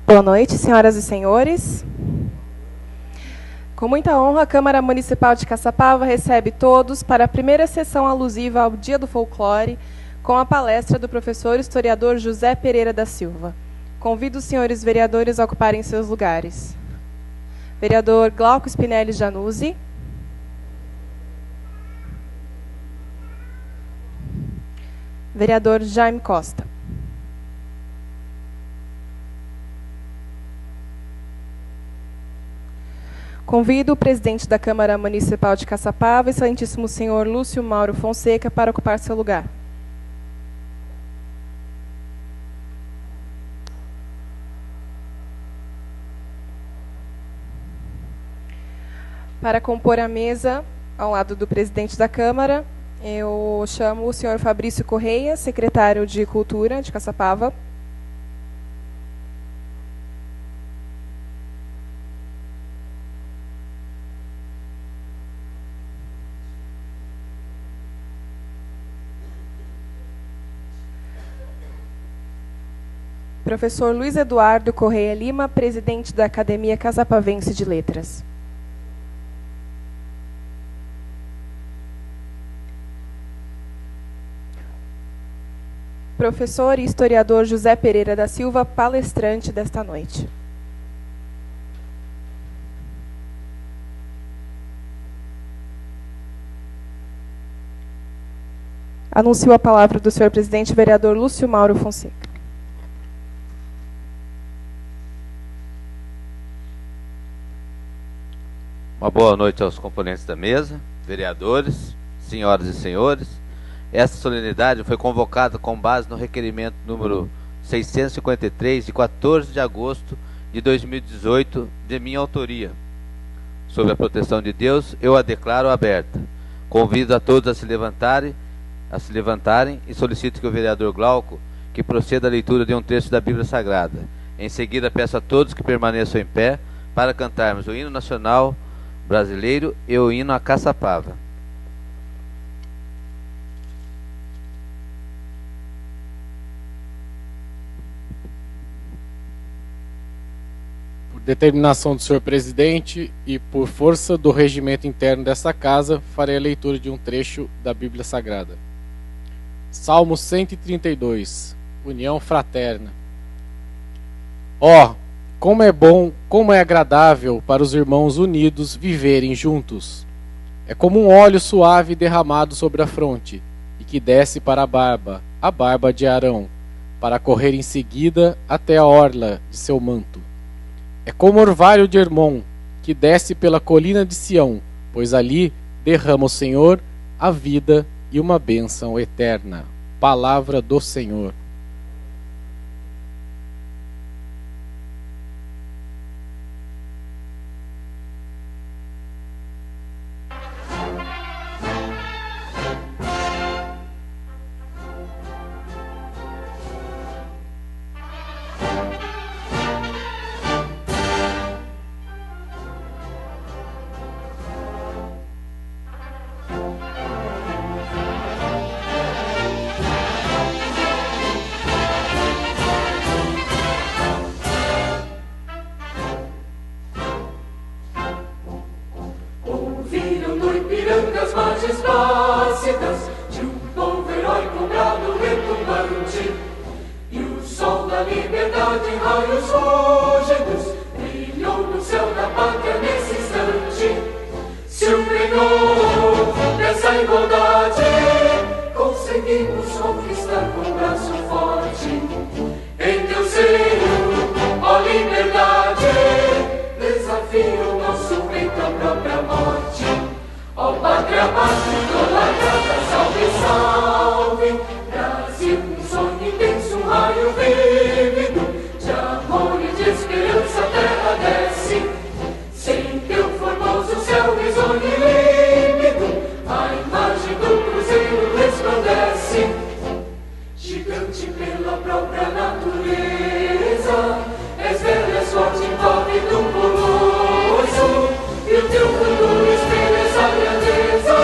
Boa noite, senhoras e senhores. Com muita honra, a Câmara Municipal de Caçapava recebe todos para a primeira sessão alusiva ao Dia do Folclore, com a palestra do professor historiador José Pereira da Silva. Convido os senhores vereadores a ocuparem seus lugares. Vereador Glauco Spinelli Januzzi. Vereador Jaime Costa. Convido o presidente da Câmara Municipal de Caçapava, excelentíssimo senhor Lúcio Mauro Fonseca, para ocupar seu lugar. Para compor a mesa, ao lado do presidente da Câmara, eu chamo o senhor Fabrício Correia, secretário de Cultura de Caçapava. Professor Luiz Eduardo Correia Lima, presidente da Academia Caçapavense de Letras. Professor e historiador José Pereira da Silva, palestrante desta noite. Anuncio a palavra do senhor presidente, vereador Lúcio Mauro Fonseca. Uma boa noite aos componentes da mesa, vereadores, senhoras e senhores. Esta solenidade foi convocada com base no requerimento número 653, de 14 de agosto de 2018, de minha autoria. Sob a proteção de Deus, eu a declaro aberta. Convido a todos a se levantarem e solicito que o vereador Glauco que proceda à leitura de um trecho da Bíblia Sagrada. Em seguida, peço a todos que permaneçam em pé para cantarmos o hino nacional brasileiro e o hino a Caçapava. Por determinação do senhor presidente e por força do regimento interno desta casa, farei a leitura de um trecho da Bíblia Sagrada. Salmo 132, União Fraterna. Ó, como é bom, como é agradável para os irmãos unidos viverem juntos. É como um óleo suave derramado sobre a fronte, e que desce para a barba de Arão, para correr em seguida até a orla de seu manto. É como orvalho de Hermon, que desce pela colina de Sião, pois ali derrama o Senhor a vida e uma bênção eterna. Palavra do Senhor. E o teu futuro espelha essa grandeza.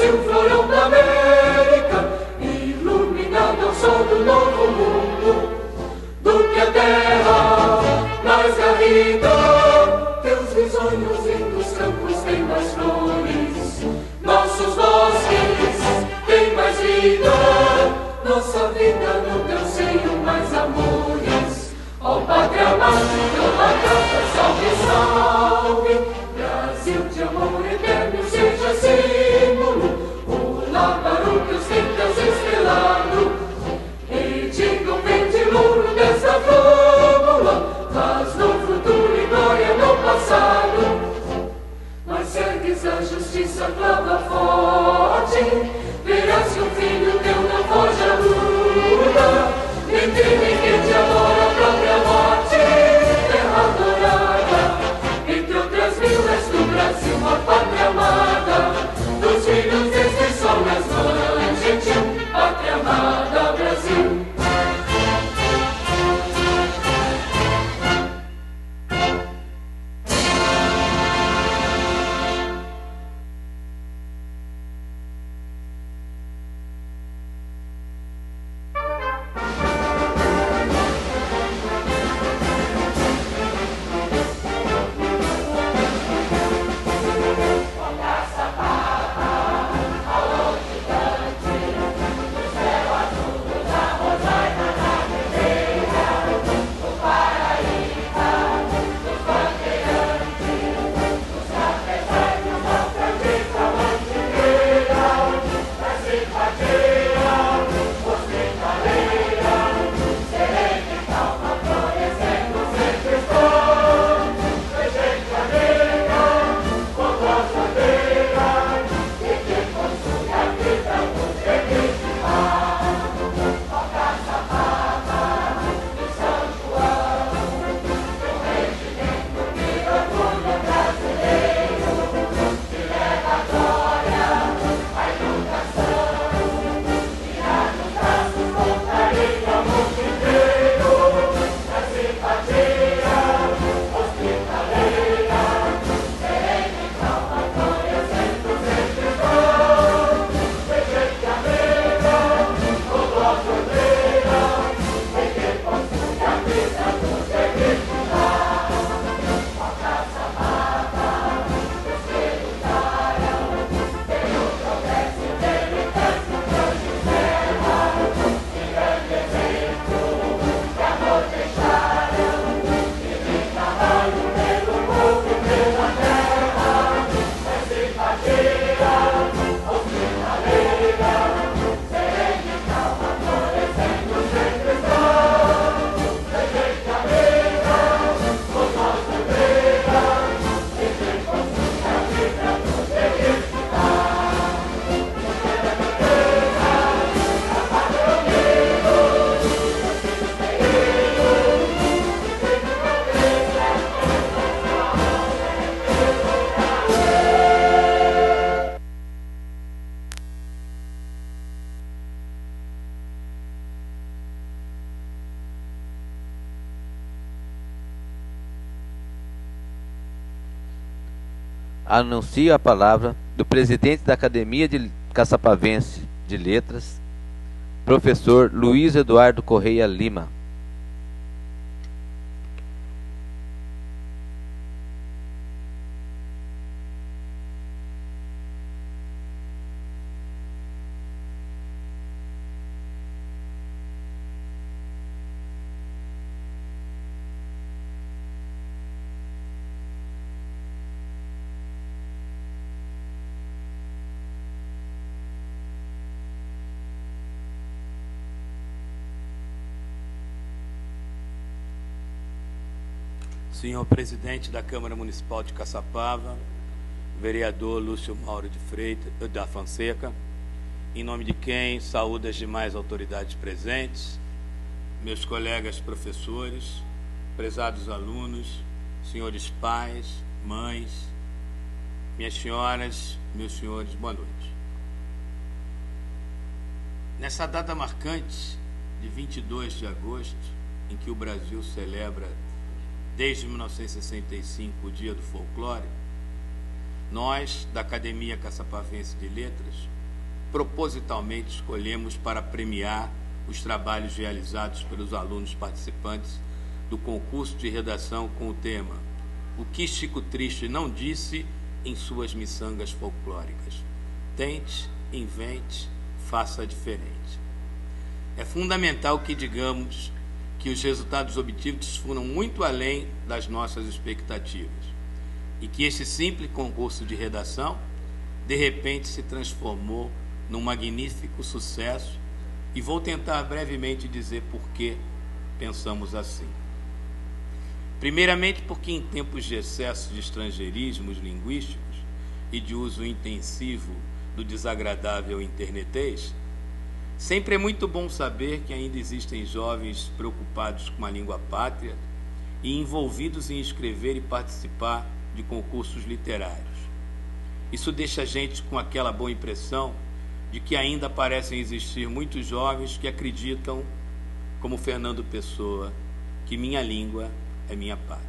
Brasil, florão da América, iluminado ao sol do novo mundo, do que a terra mais garrida. Teus risonhos lindos campos têm mais flores, nossos bosques têm mais vida, nossa vida no teu seio mais amores. Ó Pátria Amada, teu lagarta, salve, salve, Brasil de amor eterno seja símbolo, o lábaro que ostentas estrelado, e diga o verde louro dessa fórmula, faz no futuro e glória no passado. Mas ergues a justiça, clava forte, verás que o filho teu não foge à luta, entre ninguém te adora a própria morte, terra adorada, entre outras mil és do Brasil, uma pátria amada, dos filhos deste sol nas mães, gentil, pátria amada, Brasil. Anuncio a palavra do presidente da Academia de Caçapavense de Letras, professor Luiz Eduardo Correia Lima. Senhor presidente da Câmara Municipal de Caçapava, vereador Lúcio Mauro de Freitas da Fonseca, em nome de quem saúdo as demais autoridades presentes, meus colegas professores, prezados alunos, senhores pais, mães, minhas senhoras, meus senhores, boa noite. Nessa data marcante de 22 de agosto, em que o Brasil celebra desde 1965 o Dia do Folclore, nós, da Academia Caçapavense de Letras, propositalmente escolhemos para premiar os trabalhos realizados pelos alunos participantes do concurso de redação com o tema O que Chico Triste não disse em suas miçangas folclóricas. Tente, invente, faça diferente. É fundamental que digamos que os resultados obtidos foram muito além das nossas expectativas e que esse simples concurso de redação, de repente, se transformou num magnífico sucesso, e vou tentar brevemente dizer por que pensamos assim. Primeiramente, porque em tempos de excesso de estrangeirismos linguísticos e de uso intensivo do desagradável internetês, sempre é muito bom saber que ainda existem jovens preocupados com a língua pátria e envolvidos em escrever e participar de concursos literários. Isso deixa a gente com aquela boa impressão de que ainda parecem existir muitos jovens que acreditam, como Fernando Pessoa, que minha língua é minha pátria.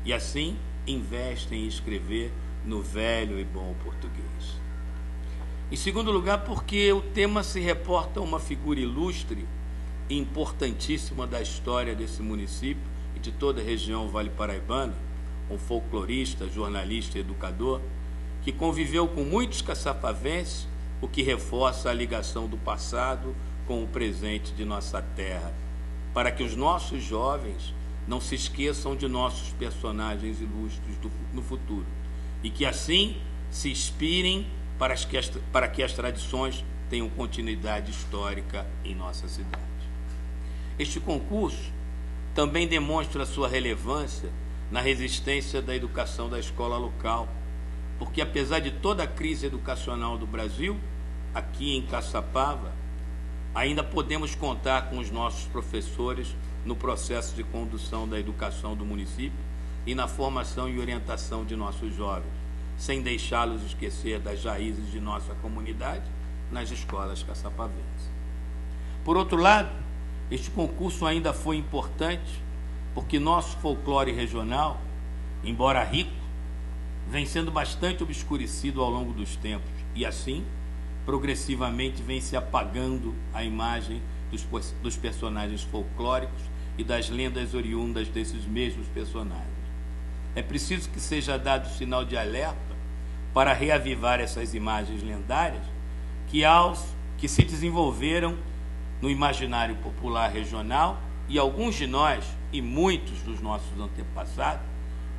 E assim investem em escrever no velho e bom português. Em segundo lugar, porque o tema se reporta a uma figura ilustre e importantíssima da história desse município e de toda a região vale-paraibana, um folclorista, jornalista e educador, que conviveu com muitos caçapavenses, o que reforça a ligação do passado com o presente de nossa terra, para que os nossos jovens não se esqueçam de nossos personagens ilustres no futuro, e que assim se inspirem para que as tradições tenham continuidade histórica em nossa cidade. Este concurso também demonstra sua relevância na resistência da educação da escola local, porque apesar de toda a crise educacional do Brasil, aqui em Caçapava, ainda podemos contar com os nossos professores no processo de condução da educação do município e na formação e orientação de nossos jovens, sem deixá-los esquecer das raízes de nossa comunidade nas escolas caçapavenses. Por outro lado, este concurso ainda foi importante porque nosso folclore regional, embora rico, vem sendo bastante obscurecido ao longo dos tempos e, assim, progressivamente vem se apagando a imagem dos personagens folclóricos e das lendas oriundas desses mesmos personagens. É preciso que seja dado sinal de alerta para reavivar essas imagens lendárias que se desenvolveram no imaginário popular regional, e alguns de nós, e muitos dos nossos antepassados,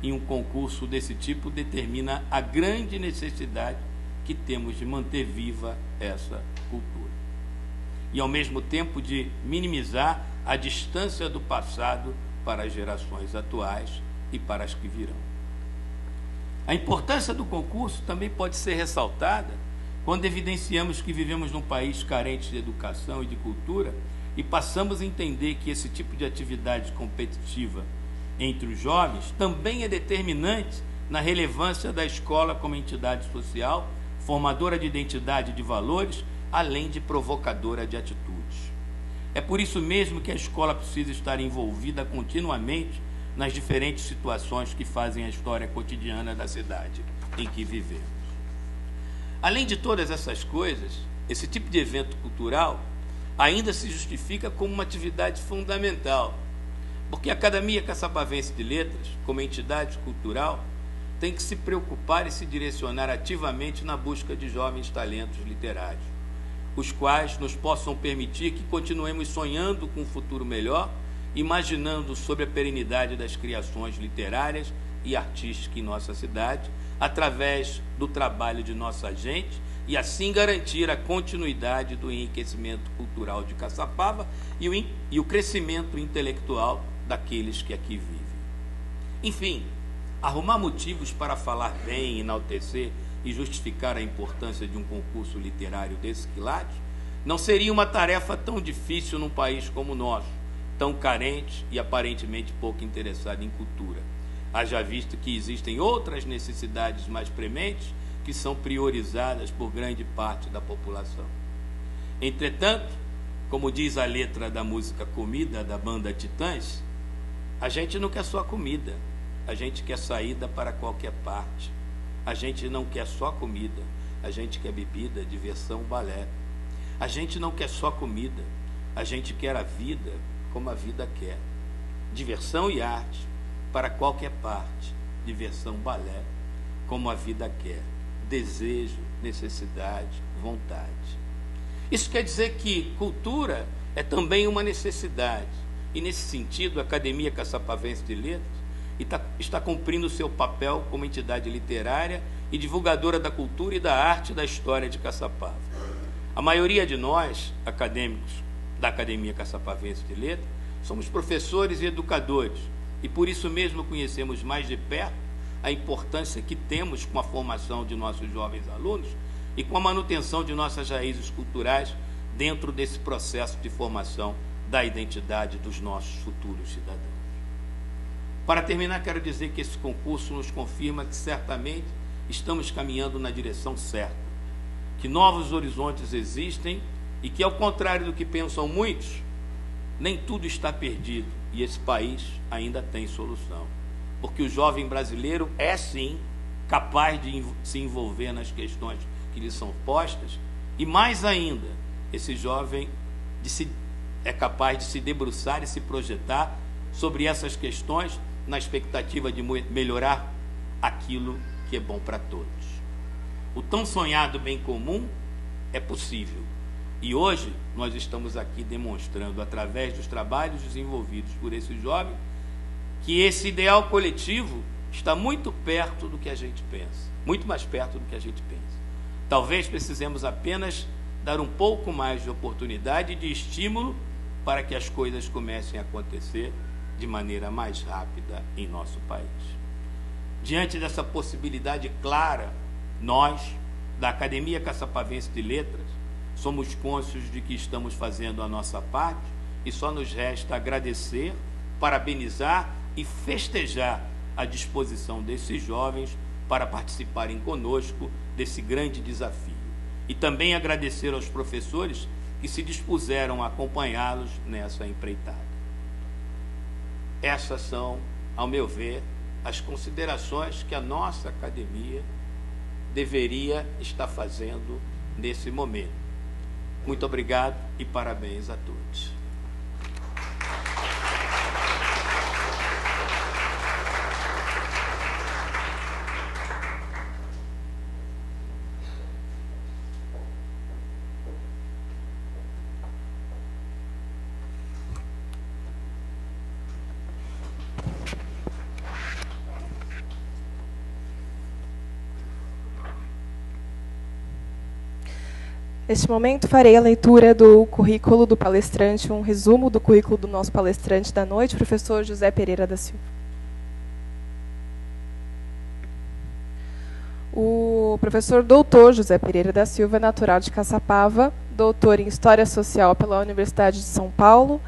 em um concurso desse tipo determina a grande necessidade que temos de manter viva essa cultura. E, ao mesmo tempo, de minimizar a distância do passado para as gerações atuais e para as que virão. A importância do concurso também pode ser ressaltada quando evidenciamos que vivemos num país carente de educação e de cultura e passamos a entender que esse tipo de atividade competitiva entre os jovens também é determinante na relevância da escola como entidade social, formadora de identidade e de valores, além de provocadora de atitudes. É por isso mesmo que a escola precisa estar envolvida continuamente nas diferentes situações que fazem a história cotidiana da cidade em que vivemos. Além de todas essas coisas, esse tipo de evento cultural ainda se justifica como uma atividade fundamental, porque a Academia Caçapavense de Letras, como entidade cultural, tem que se preocupar e se direcionar ativamente na busca de jovens talentos literários, os quais nos possam permitir que continuemos sonhando com um futuro melhor, imaginando sobre a perenidade das criações literárias e artísticas em nossa cidade, através do trabalho de nossa gente, e assim garantir a continuidade do enriquecimento cultural de Caçapava e o crescimento intelectual daqueles que aqui vivem. Enfim, arrumar motivos para falar bem, enaltecer e justificar a importância de um concurso literário desse quilate não seria uma tarefa tão difícil num país como o nosso, tão carente e aparentemente pouco interessado em cultura. Haja visto que existem outras necessidades mais prementes que são priorizadas por grande parte da população. Entretanto, como diz a letra da música Comida, da banda Titãs, a gente não quer só comida, a gente quer saída para qualquer parte. A gente não quer só comida, a gente quer bebida, diversão, balé. A gente não quer só comida, a gente quer a vida como a vida quer. Diversão e arte para qualquer parte. Diversão, balé, como a vida quer. Desejo, necessidade, vontade. Isso quer dizer que cultura é também uma necessidade. E, nesse sentido, a Academia Caçapavense de Letras está cumprindo o seu papel como entidade literária e divulgadora da cultura e da arte e da história de Caçapava. A maioria de nós, acadêmicos da Academia Caçapavense de Letras, somos professores e educadores, e por isso mesmo conhecemos mais de perto a importância que temos com a formação de nossos jovens alunos e com a manutenção de nossas raízes culturais dentro desse processo de formação da identidade dos nossos futuros cidadãos. Para terminar, quero dizer que esse concurso nos confirma que certamente estamos caminhando na direção certa, que novos horizontes existem e que, ao contrário do que pensam muitos, nem tudo está perdido e esse país ainda tem solução. Porque o jovem brasileiro é, sim, capaz de se envolver nas questões que lhe são postas e, mais ainda, esse jovem é capaz de se debruçar e se projetar sobre essas questões na expectativa de melhorar aquilo que é bom para todos. O tão sonhado bem comum é possível. E hoje nós estamos aqui demonstrando, através dos trabalhos desenvolvidos por esse jovem, que esse ideal coletivo está muito perto do que a gente pensa, muito mais perto do que a gente pensa. Talvez precisemos apenas dar um pouco mais de oportunidade e de estímulo para que as coisas comecem a acontecer de maneira mais rápida em nosso país. Diante dessa possibilidade clara, nós, da Academia Caçapavense de Letras, somos cônscios de que estamos fazendo a nossa parte e só nos resta agradecer, parabenizar e festejar a disposição desses jovens para participarem conosco desse grande desafio. E também agradecer aos professores que se dispuseram a acompanhá-los nessa empreitada. Essas são, ao meu ver, as considerações que a nossa academia deveria estar fazendo nesse momento. Muito obrigado e parabéns a todos. Neste momento, farei a leitura do currículo do palestrante, um resumo do currículo do nosso palestrante da noite, professor José Pereira da Silva. O professor doutor José Pereira da Silva é natural de Caçapava, doutor em História Social pela Universidade de São Paulo,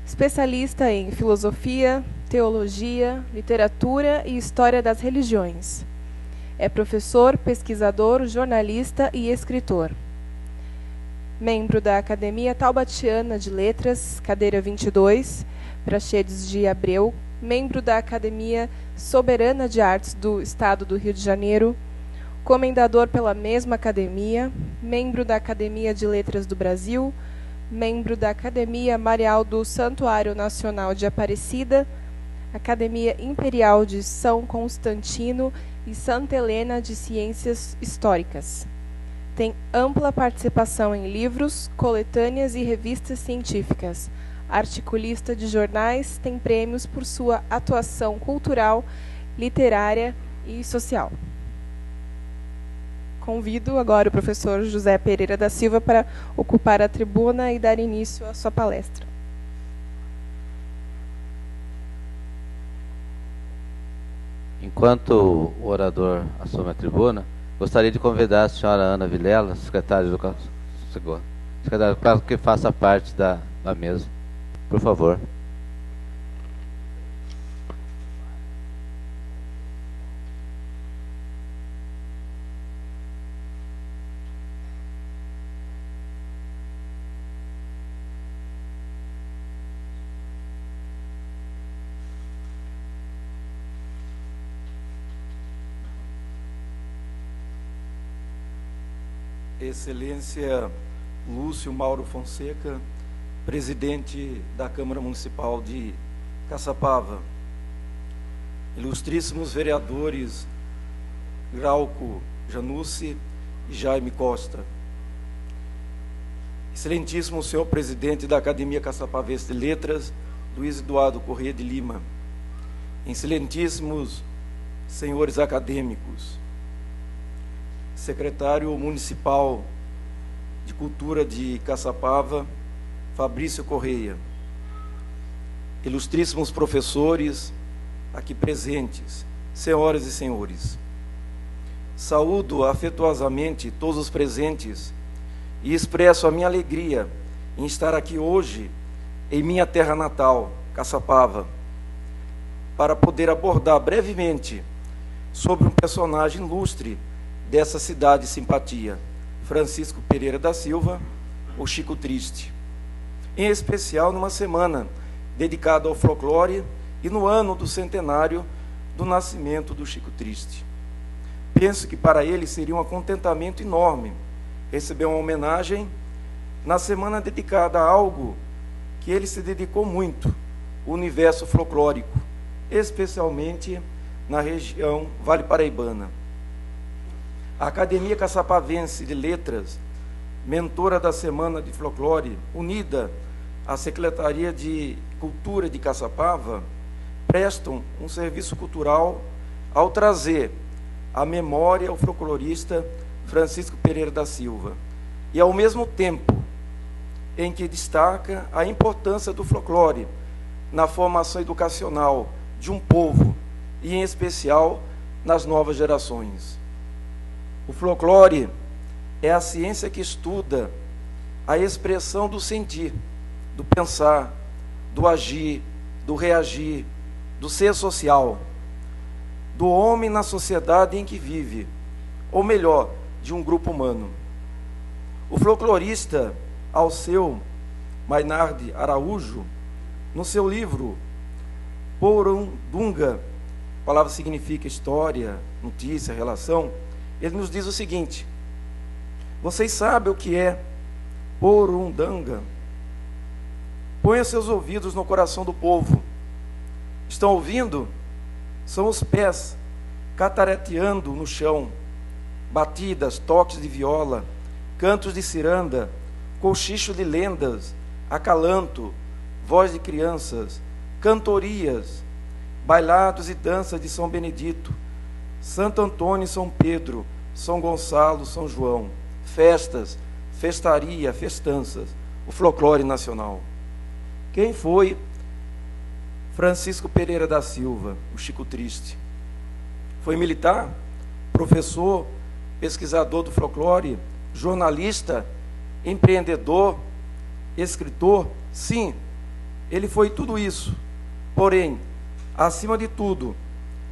especialista em Filosofia, Teologia, Literatura e História das Religiões. É professor, pesquisador, jornalista e escritor. Membro da Academia Taubatiana de Letras, cadeira 22, Praxedes de Abreu, membro da Academia Soberana de Artes do Estado do Rio de Janeiro, comendador pela mesma academia, membro da Academia de Letras do Brasil, membro da Academia Marial do Santuário Nacional de Aparecida, Academia Imperial de São Constantino e Santa Helena de Ciências Históricas. Tem ampla participação em livros, coletâneas e revistas científicas. Articulista de jornais, tem prêmios por sua atuação cultural, literária e social. Convido agora o professor José Pereira da Silva para ocupar a tribuna e dar início à sua palestra. Enquanto o orador assume a tribuna, gostaria de convidar a senhora Ana Vilela, secretária de Educação, que faça parte da mesa. Por favor. Excelência Lúcio Mauro Fonseca, presidente da Câmara Municipal de Caçapava, ilustríssimos vereadores Grauco Janussi e Jaime Costa, excelentíssimo senhor presidente da Academia Caçapavense de Letras, Luiz Eduardo Corrêa de Lima, excelentíssimos senhores acadêmicos, secretário municipal de Cultura de Caçapava, Fabrício Correia, ilustríssimos professores aqui presentes, senhoras e senhores. Saúdo afetuosamente todos os presentes e expresso a minha alegria em estar aqui hoje em minha terra natal, Caçapava, para poder abordar brevemente sobre um personagem ilustre dessa cidade de simpatia, Francisco Pereira da Silva, o Chico Triste. Em especial numa semana dedicada ao folclore e no ano do centenário do nascimento do Chico Triste. Penso que para ele seria um acontentamento enorme receber uma homenagem na semana dedicada a algo que ele se dedicou muito, o universo folclórico, especialmente na região Vale Paraibana. A Academia Caçapavense de Letras, mentora da Semana de Folclore, unida à Secretaria de Cultura de Caçapava, prestam um serviço cultural ao trazer à memória o folclorista Francisco Pereira da Silva, e ao mesmo tempo em que destaca a importância do folclore na formação educacional de um povo, e em especial nas novas gerações. O folclore é a ciência que estuda a expressão do sentir, do pensar, do agir, do reagir, do ser social, do homem na sociedade em que vive, ou melhor, de um grupo humano. O folclorista Alceu Mainardi Araújo, no seu livro Porundunga, a palavra significa história, notícia, relação, ele nos diz o seguinte: vocês sabem o que é Porundanga? Ponha seus ouvidos no coração do povo. Estão ouvindo? São os pés catareteando no chão, batidas, toques de viola, cantos de ciranda, cochicho de lendas, acalanto, voz de crianças, cantorias, bailados e danças de São Benedito, Santo Antônio e São Pedro, São Gonçalo, São João, festas, festaria, festanças, o folclore nacional. Quem foi Francisco Pereira da Silva, o Chico Triste? Foi militar, professor, pesquisador do folclore, jornalista, empreendedor, escritor? Sim, ele foi tudo isso. Porém, acima de tudo,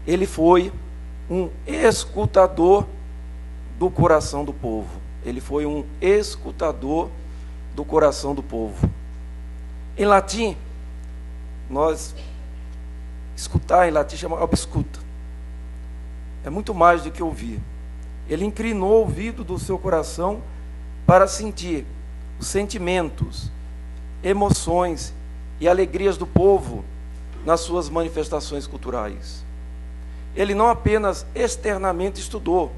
ele foi um escutador do coração do povo. Ele foi um escutador do coração do povo. Em latim, nós escutar em latim chama obscuta. É muito mais do que ouvir. Ele inclinou o ouvido do seu coração para sentir os sentimentos, emoções e alegrias do povo nas suas manifestações culturais. Ele não apenas externamente estudou,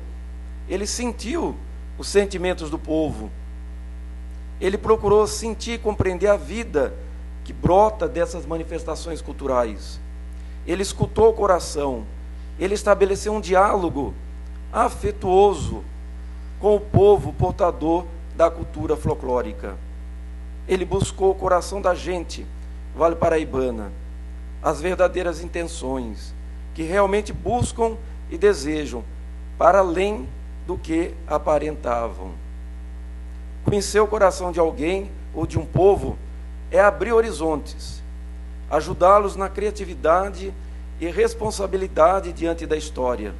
ele sentiu os sentimentos do povo. Ele procurou sentir e compreender a vida que brota dessas manifestações culturais. Ele escutou o coração, ele estabeleceu um diálogo afetuoso com o povo portador da cultura folclórica. Ele buscou o coração da gente vale paraibana, as verdadeiras intenções, que realmente buscam e desejam, para além do que aparentavam. Conhecer o coração de alguém ou de um povo é abrir horizontes, ajudá-los na criatividade e responsabilidade diante da história,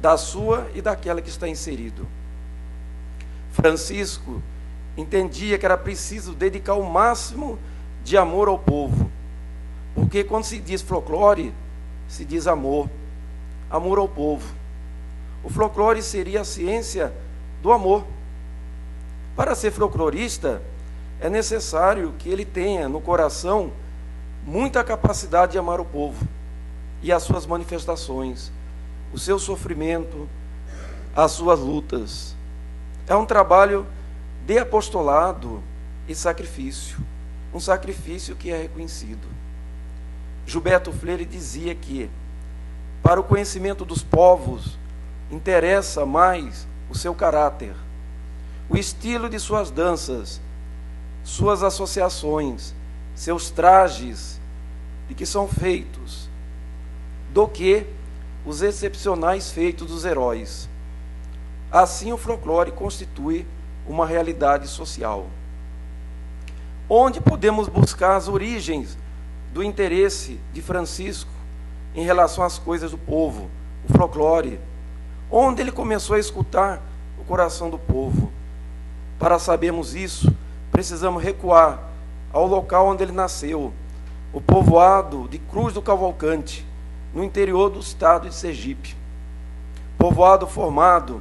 da sua e daquela que está inserido. Francisco entendia que era preciso dedicar o máximo de amor ao povo, porque quando se diz folclore, se diz amor, amor ao povo. O folclore seria a ciência do amor, Para ser folclorista, é necessário que ele tenha no coração muita capacidade de amar o povo e as suas manifestações, o seu sofrimento, as suas lutas. É um trabalho de apostolado e sacrifício, um sacrifício que é reconhecido. Gilberto Freire dizia que, para o conhecimento dos povos, interessa mais o seu caráter, o estilo de suas danças, suas associações, seus trajes de que são feitos, do que os excepcionais feitos dos heróis. Assim, o folclore constitui uma realidade social, onde podemos buscar as origens do interesse de Francisco em relação às coisas do povo, o folclore, onde ele começou a escutar o coração do povo. Para sabermos isso, precisamos recuar ao local onde ele nasceu, o povoado de Cruz do Cavalcante, no interior do estado de Sergipe. Povoado formado,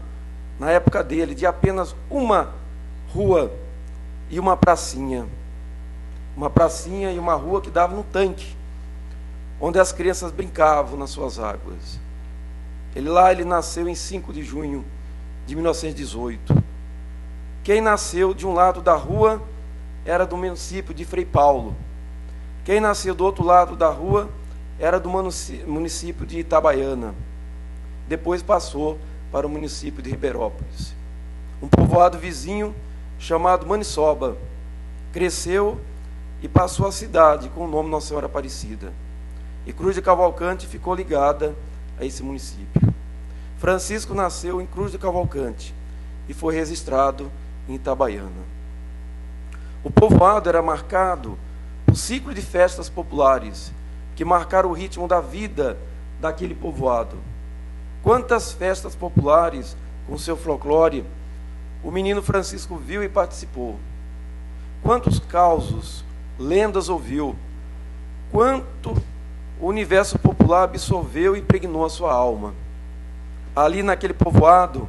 na época dele, de apenas uma rua e uma pracinha. Uma pracinha e uma rua que dava no tanque, onde as crianças brincavam nas suas águas. Ele nasceu em 5 de junho de 1918. Quem nasceu de um lado da rua era do município de Frei Paulo. Quem nasceu do outro lado da rua era do município de Itabaiana. Depois passou para o município de Ribeirópolis. Um povoado vizinho chamado Maniçoba cresceu e passou a cidade com o nome Nossa Senhora Aparecida. E Cruz de Cavalcante ficou ligada a esse município. Francisco nasceu em Cruz de Cavalcante e foi registrado em Itabaiana. O povoado era marcado por ciclo de festas populares que marcaram o ritmo da vida daquele povoado. Quantas festas populares com seu folclore o menino Francisco viu e participou. Quantos causos, lendas ouviu. Quanto o universo popular absorveu e impregnou a sua alma. Ali naquele povoado,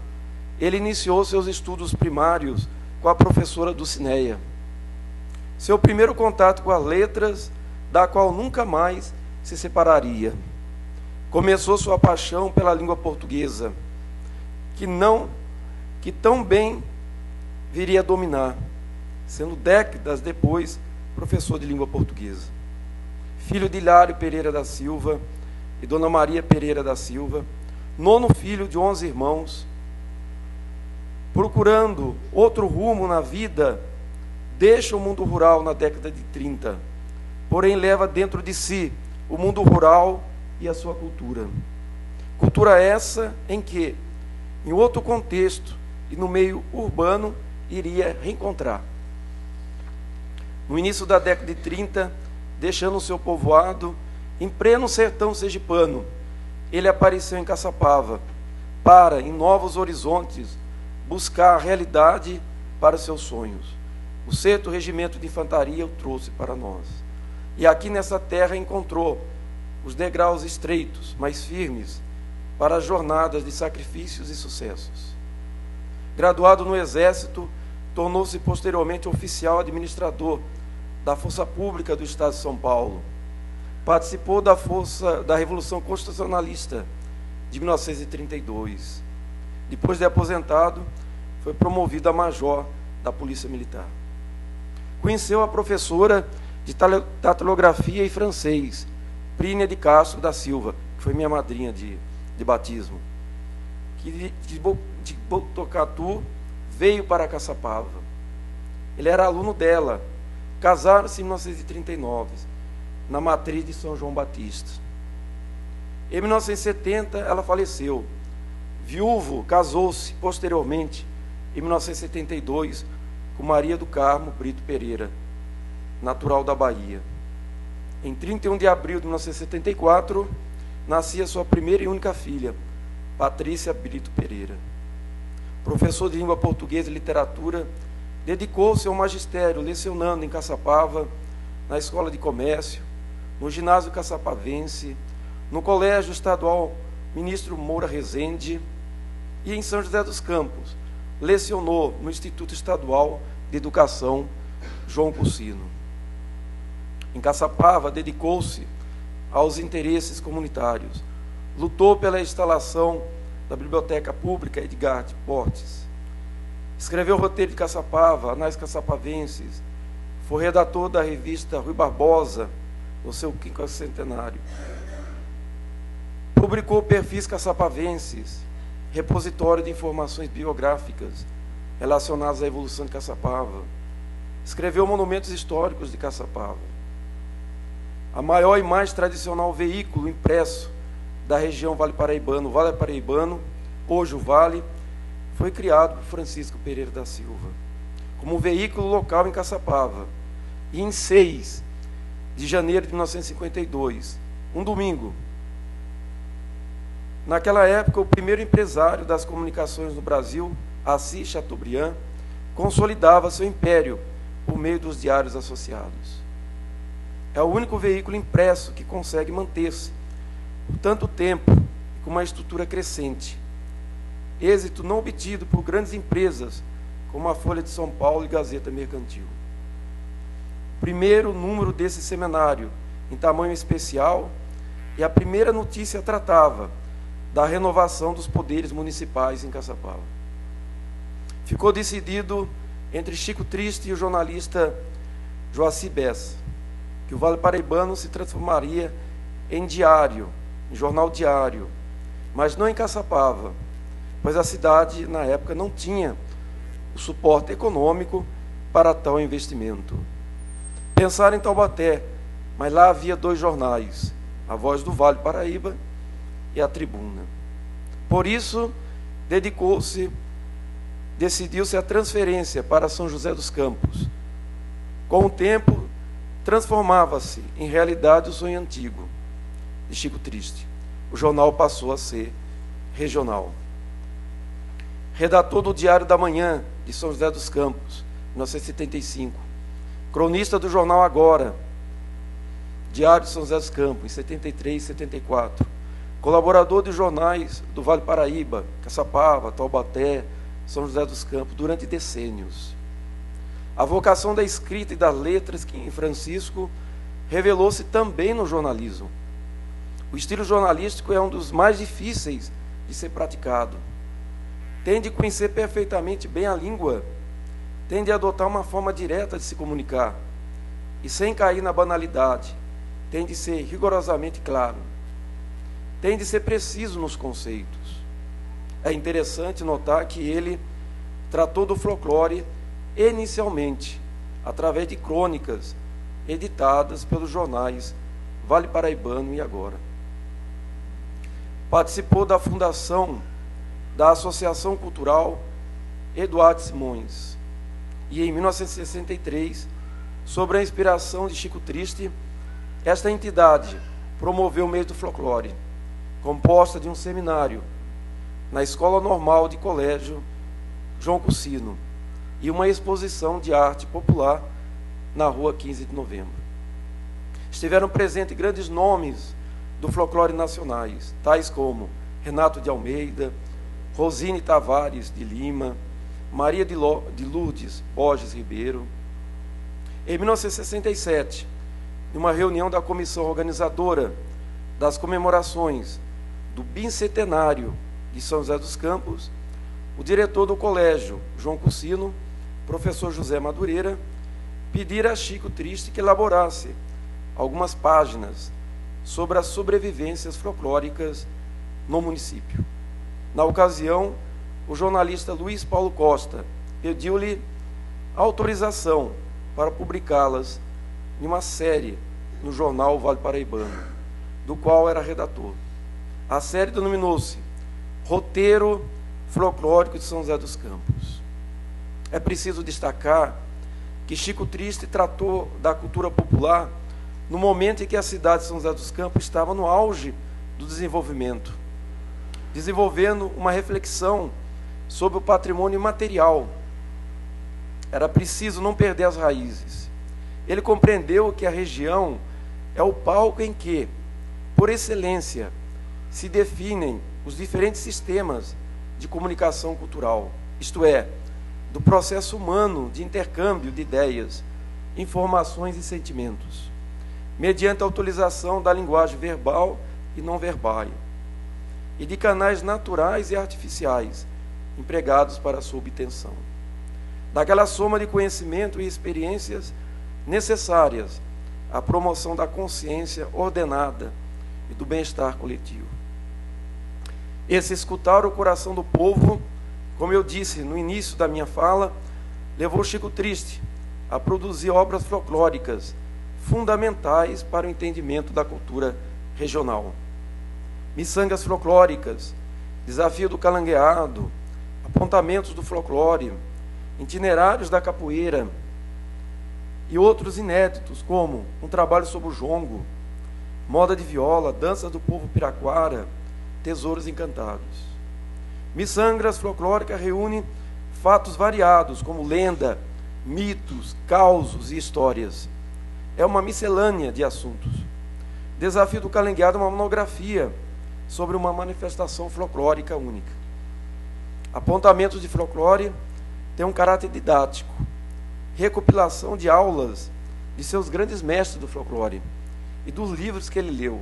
ele iniciou seus estudos primários com a professora Dulcineia. Seu primeiro contato com as letras, da qual nunca mais se separaria. Começou sua paixão pela língua portuguesa, que tão bem viria a dominar, sendo décadas depois professor de língua portuguesa. Filho de Hilário Pereira da Silva e Dona Maria Pereira da Silva, 9º filho de 11 irmãos, procurando outro rumo na vida, deixa o mundo rural na década de 30, porém leva dentro de si o mundo rural e a sua cultura. Cultura essa em que, em outro contexto e no meio urbano, iria reencontrar. No início da década de 30, deixando o seu povoado, em pleno sertão sergipano, ele apareceu em Caçapava, para, em novos horizontes, buscar a realidade para seus sonhos. O 6º Regimento de Infantaria o trouxe para nós. E aqui nessa terra encontrou os degraus estreitos, mas firmes, para as jornadas de sacrifícios e sucessos. Graduado no Exército, tornou-se posteriormente oficial administrador da Força Pública do Estado de São Paulo. Participou da Revolução Constitucionalista de 1932. Depois de aposentado, foi promovido a major da Polícia Militar. Conheceu a professora de datilografia e francês, Prínia de Castro da Silva, que foi minha madrinha de batismo, que de Botucatu veio para Caçapava. Ele era aluno dela. Casaram-se em 1939, na matriz de São João Batista. Em 1970, ela faleceu. Viúvo, casou-se posteriormente, em 1972, com Maria do Carmo Brito Pereira, natural da Bahia. Em 31 de abril de 1974, nascia sua primeira e única filha, Patrícia Brito Pereira. Professor de língua portuguesa e literatura, dedicou-se ao magistério, lecionando em Caçapava, na Escola de Comércio, no Ginásio Caçapavense, no Colégio Estadual Ministro Moura Rezende e em São José dos Campos, lecionou no Instituto Estadual de Educação João Cursino. Em Caçapava, dedicou-se aos interesses comunitários. Lutou pela instalação da Biblioteca Pública Edgar de Portes. Escreveu o roteiro de Caçapava, Anais Caçapavenses. Foi redator da revista Rui Barbosa, no seu 50º. Publicou Perfis Caçapavenses, repositório de informações biográficas relacionadas à evolução de Caçapava. Escreveu monumentos históricos de Caçapava. A maior e mais tradicional veículo impresso da região Vale Paraibano, o Vale Paraibano, hoje o Vale, foi criado por Francisco Pereira da Silva, como veículo local em Caçapava. E em 6 de janeiro de 1952, um domingo, naquela época, o primeiro empresário das comunicações no Brasil, Assis Chateaubriand, consolidava seu império por meio dos diários associados. É o único veículo impresso que consegue manter-se por tanto tempo e com uma estrutura crescente. Êxito não obtido por grandes empresas como a Folha de São Paulo e Gazeta Mercantil. O primeiro número desse semanário, em tamanho especial, e a primeira notícia tratava da renovação dos poderes municipais em Caçapava. Ficou decidido entre Chico Triste e o jornalista Joaci Bessa que o Vale Paraibano se transformaria em diário, em jornal diário, mas não em Caçapava, pois a cidade, na época, não tinha o suporte econômico para tal investimento. Pensaram em Taubaté, mas lá havia 2 jornais, a Voz do Vale Paraíba e a Tribuna. Por isso, decidiu-se a transferência para São José dos Campos. Com o tempo, transformava-se em realidade o sonho antigo de Chico Triste. O jornal passou a ser regional. Redator do Diário da Manhã, de São José dos Campos, 1975. Cronista do jornal Agora, Diário de São José dos Campos, em 73 e 74. Colaborador de jornais do Vale Paraíba, Caçapava, Taubaté, São José dos Campos, durante decênios. A vocação da escrita e das letras que em Francisco revelou-se também no jornalismo. O estilo jornalístico é um dos mais difíceis de ser praticado. Tem de conhecer perfeitamente bem a língua, tem de adotar uma forma direta de se comunicar, e sem cair na banalidade, tem de ser rigorosamente claro, tem de ser preciso nos conceitos. É interessante notar que ele tratou do folclore inicialmente através de crônicas editadas pelos jornais Vale Paraibano e Agora. Participou da fundação da Associação Cultural Eduardo Simões e, em 1963, sobre a inspiração de Chico Triste, esta entidade promoveu o mês do folclore, composta de um seminário na Escola Normal de Colégio João Cursino e uma exposição de arte popular na Rua 15 de Novembro. Estiveram presentes grandes nomes do folclore nacionais, tais como Renato de Almeida, Rosine Tavares de Lima, Maria de Lourdes Borges Ribeiro. Em 1967, numa reunião da comissão organizadora das comemorações do bicentenário de São José dos Campos, o diretor do colégio, João Cursino, professor José Madureira, pedira a Chico Triste que elaborasse algumas páginas sobre as sobrevivências folclóricas no município. Na ocasião, o jornalista Luiz Paulo Costa pediu-lhe autorização para publicá-las em uma série no jornal Vale Paraibano, do qual era redator. A série denominou-se Roteiro Folclórico de São José dos Campos. É preciso destacar que Chico Triste tratou da cultura popular no momento em que a cidade de São José dos Campos estava no auge do desenvolvimento, desenvolvendo uma reflexão sobre o patrimônio imaterial. Era preciso não perder as raízes. Ele compreendeu que a região é o palco em que, por excelência, se definem os diferentes sistemas de comunicação cultural. isto é, do processo humano de intercâmbio de ideias, informações e sentimentos, mediante a utilização da linguagem verbal e não verbal, e de canais naturais e artificiais, empregados para a sua obtenção. Daquela soma de conhecimento e experiências necessárias à promoção da consciência ordenada e do bem-estar coletivo. Esse escutar o coração do povo, como eu disse no início da minha fala, levou Chico Triste a produzir obras folclóricas fundamentais para o entendimento da cultura regional. Miçangas folclóricas, Desafio do Calangueado, Apontamentos do Folclore, Itinerários da Capoeira e outros inéditos, como um trabalho sobre o jongo, Moda de Viola, Dança do Povo Piraquara, Tesouros Encantados. Miçangas folclóricas reúne fatos variados, como lenda, mitos, causos e histórias. É uma miscelânea de assuntos. Desafio do Calangueado é uma monografia sobre uma manifestação folclórica única. Apontamentos de Folclore tem um caráter didático, recopilação de aulas de seus grandes mestres do folclore e dos livros que ele leu.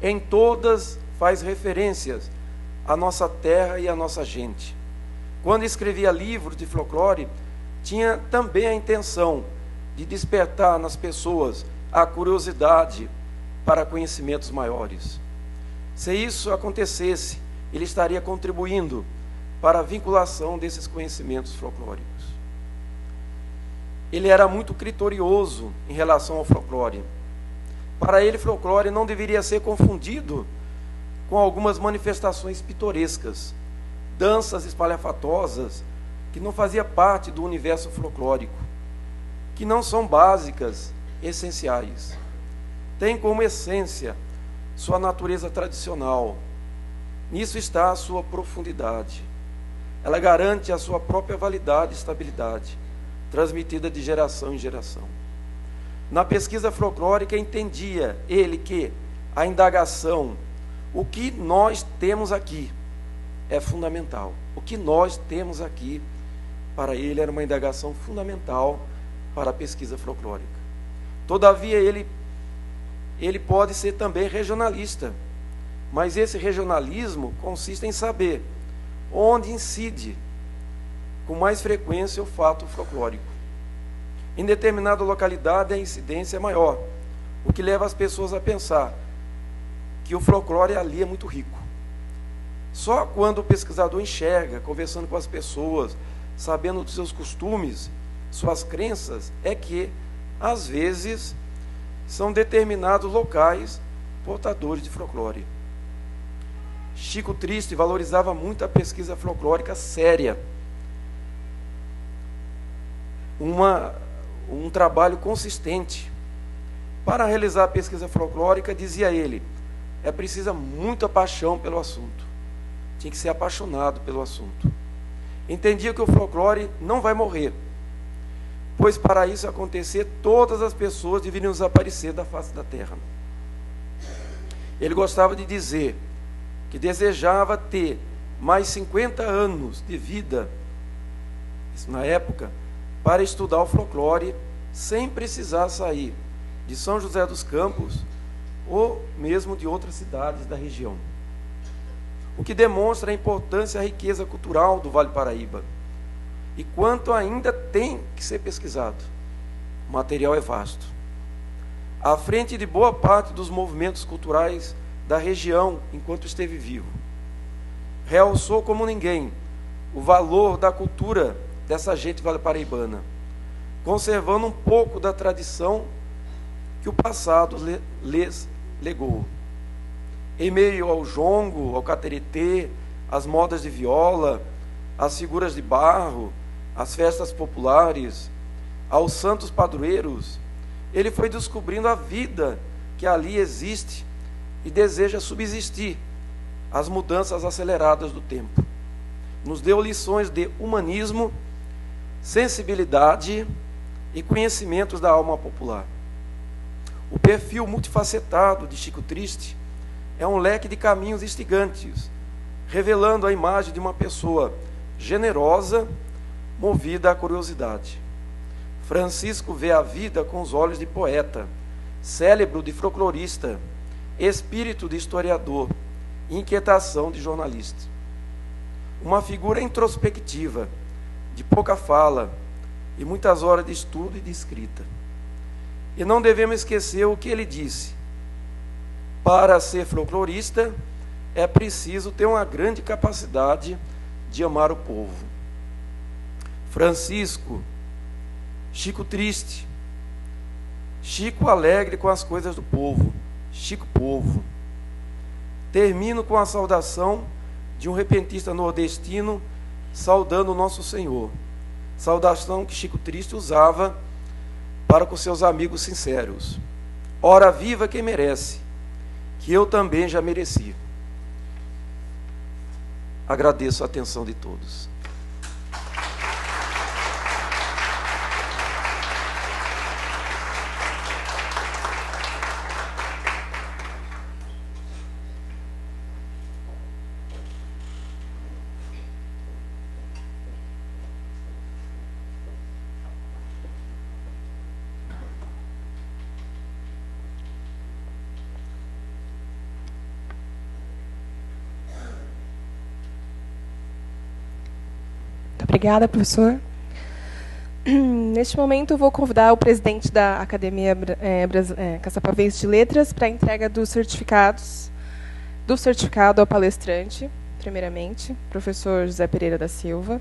Em todas faz referências à nossa terra e à nossa gente. Quando escrevia livros de folclore, tinha também a intenção de despertar nas pessoas a curiosidade para conhecimentos maiores. Se isso acontecesse, ele estaria contribuindo para a vinculação desses conhecimentos folclóricos. Ele era muito criterioso em relação ao folclore. Para ele, folclore não deveria ser confundido com algumas manifestações pitorescas, danças espalhafatosas, que não fazia parte do universo folclórico, que não são básicas, essenciais. Tem como essência sua natureza tradicional. Nisso está a sua profundidade. Ela garante a sua própria validade e estabilidade, transmitida de geração em geração. Na pesquisa folclórica, entendia ele que a indagação, o que nós temos aqui, é fundamental. O que nós temos aqui, para ele, era uma indagação fundamental para a pesquisa folclórica. Todavia, ele pode ser também regionalista, mas esse regionalismo consiste em saber onde incide com mais frequência o fato folclórico. Em determinada localidade, a incidência é maior, o que leva as pessoas a pensar que o folclore ali é muito rico. Só quando o pesquisador enxerga, conversando com as pessoas, sabendo dos seus costumes, suas crenças, é que, às vezes, são determinados locais portadores de folclore. Chico Triste valorizava muito a pesquisa folclórica séria. Um trabalho consistente. Para realizar a pesquisa folclórica, dizia ele, é preciso muita paixão pelo assunto. Tinha que ser apaixonado pelo assunto. Entendia que o folclore não vai morrer, pois para isso acontecer, todas as pessoas deveriam desaparecer da face da terra. Ele gostava de dizer que desejava ter mais 50 anos de vida, isso na época, para estudar o folclore sem precisar sair de São José dos Campos ou mesmo de outras cidades da região. O que demonstra a importância e a riqueza cultural do Vale Paraíba. E quanto ainda tem que ser pesquisado. O material é vasto. À frente de boa parte dos movimentos culturais da região enquanto esteve vivo, realçou como ninguém o valor da cultura dessa gente vale-paraibana, conservando um pouco da tradição que o passado lhes legou. Em meio ao jongo, ao cateretê, às modas de viola, às figuras de barro, às festas populares, aos santos padroeiros, ele foi descobrindo a vida que ali existe e deseja subsistir às mudanças aceleradas do tempo. Nos deu lições de humanismo, sensibilidade e conhecimentos da alma popular. O perfil multifacetado de Chico Triste é um leque de caminhos instigantes, revelando a imagem de uma pessoa generosa, movida à curiosidade. Francisco vê a vida com os olhos de poeta, cérebro de folclorista, espírito de historiador, inquietação de jornalista. Uma figura introspectiva, de pouca fala e muitas horas de estudo e de escrita. E não devemos esquecer o que ele disse: para ser folclorista é preciso ter uma grande capacidade de amar o povo. Francisco, Chico triste, Chico alegre com as coisas do povo, Chico povo. Termino com a saudação de um repentista nordestino saudando o nosso Senhor. Saudação que Chico triste usava para com seus amigos sinceros. Ora viva quem merece, que eu também já mereci. Agradeço a atenção de todos. Obrigada, professor. Neste momento, eu vou convidar o presidente da Academia Caçapavense de Letras para a entrega dos certificados, do certificado ao palestrante, primeiramente, professor José Pereira da Silva.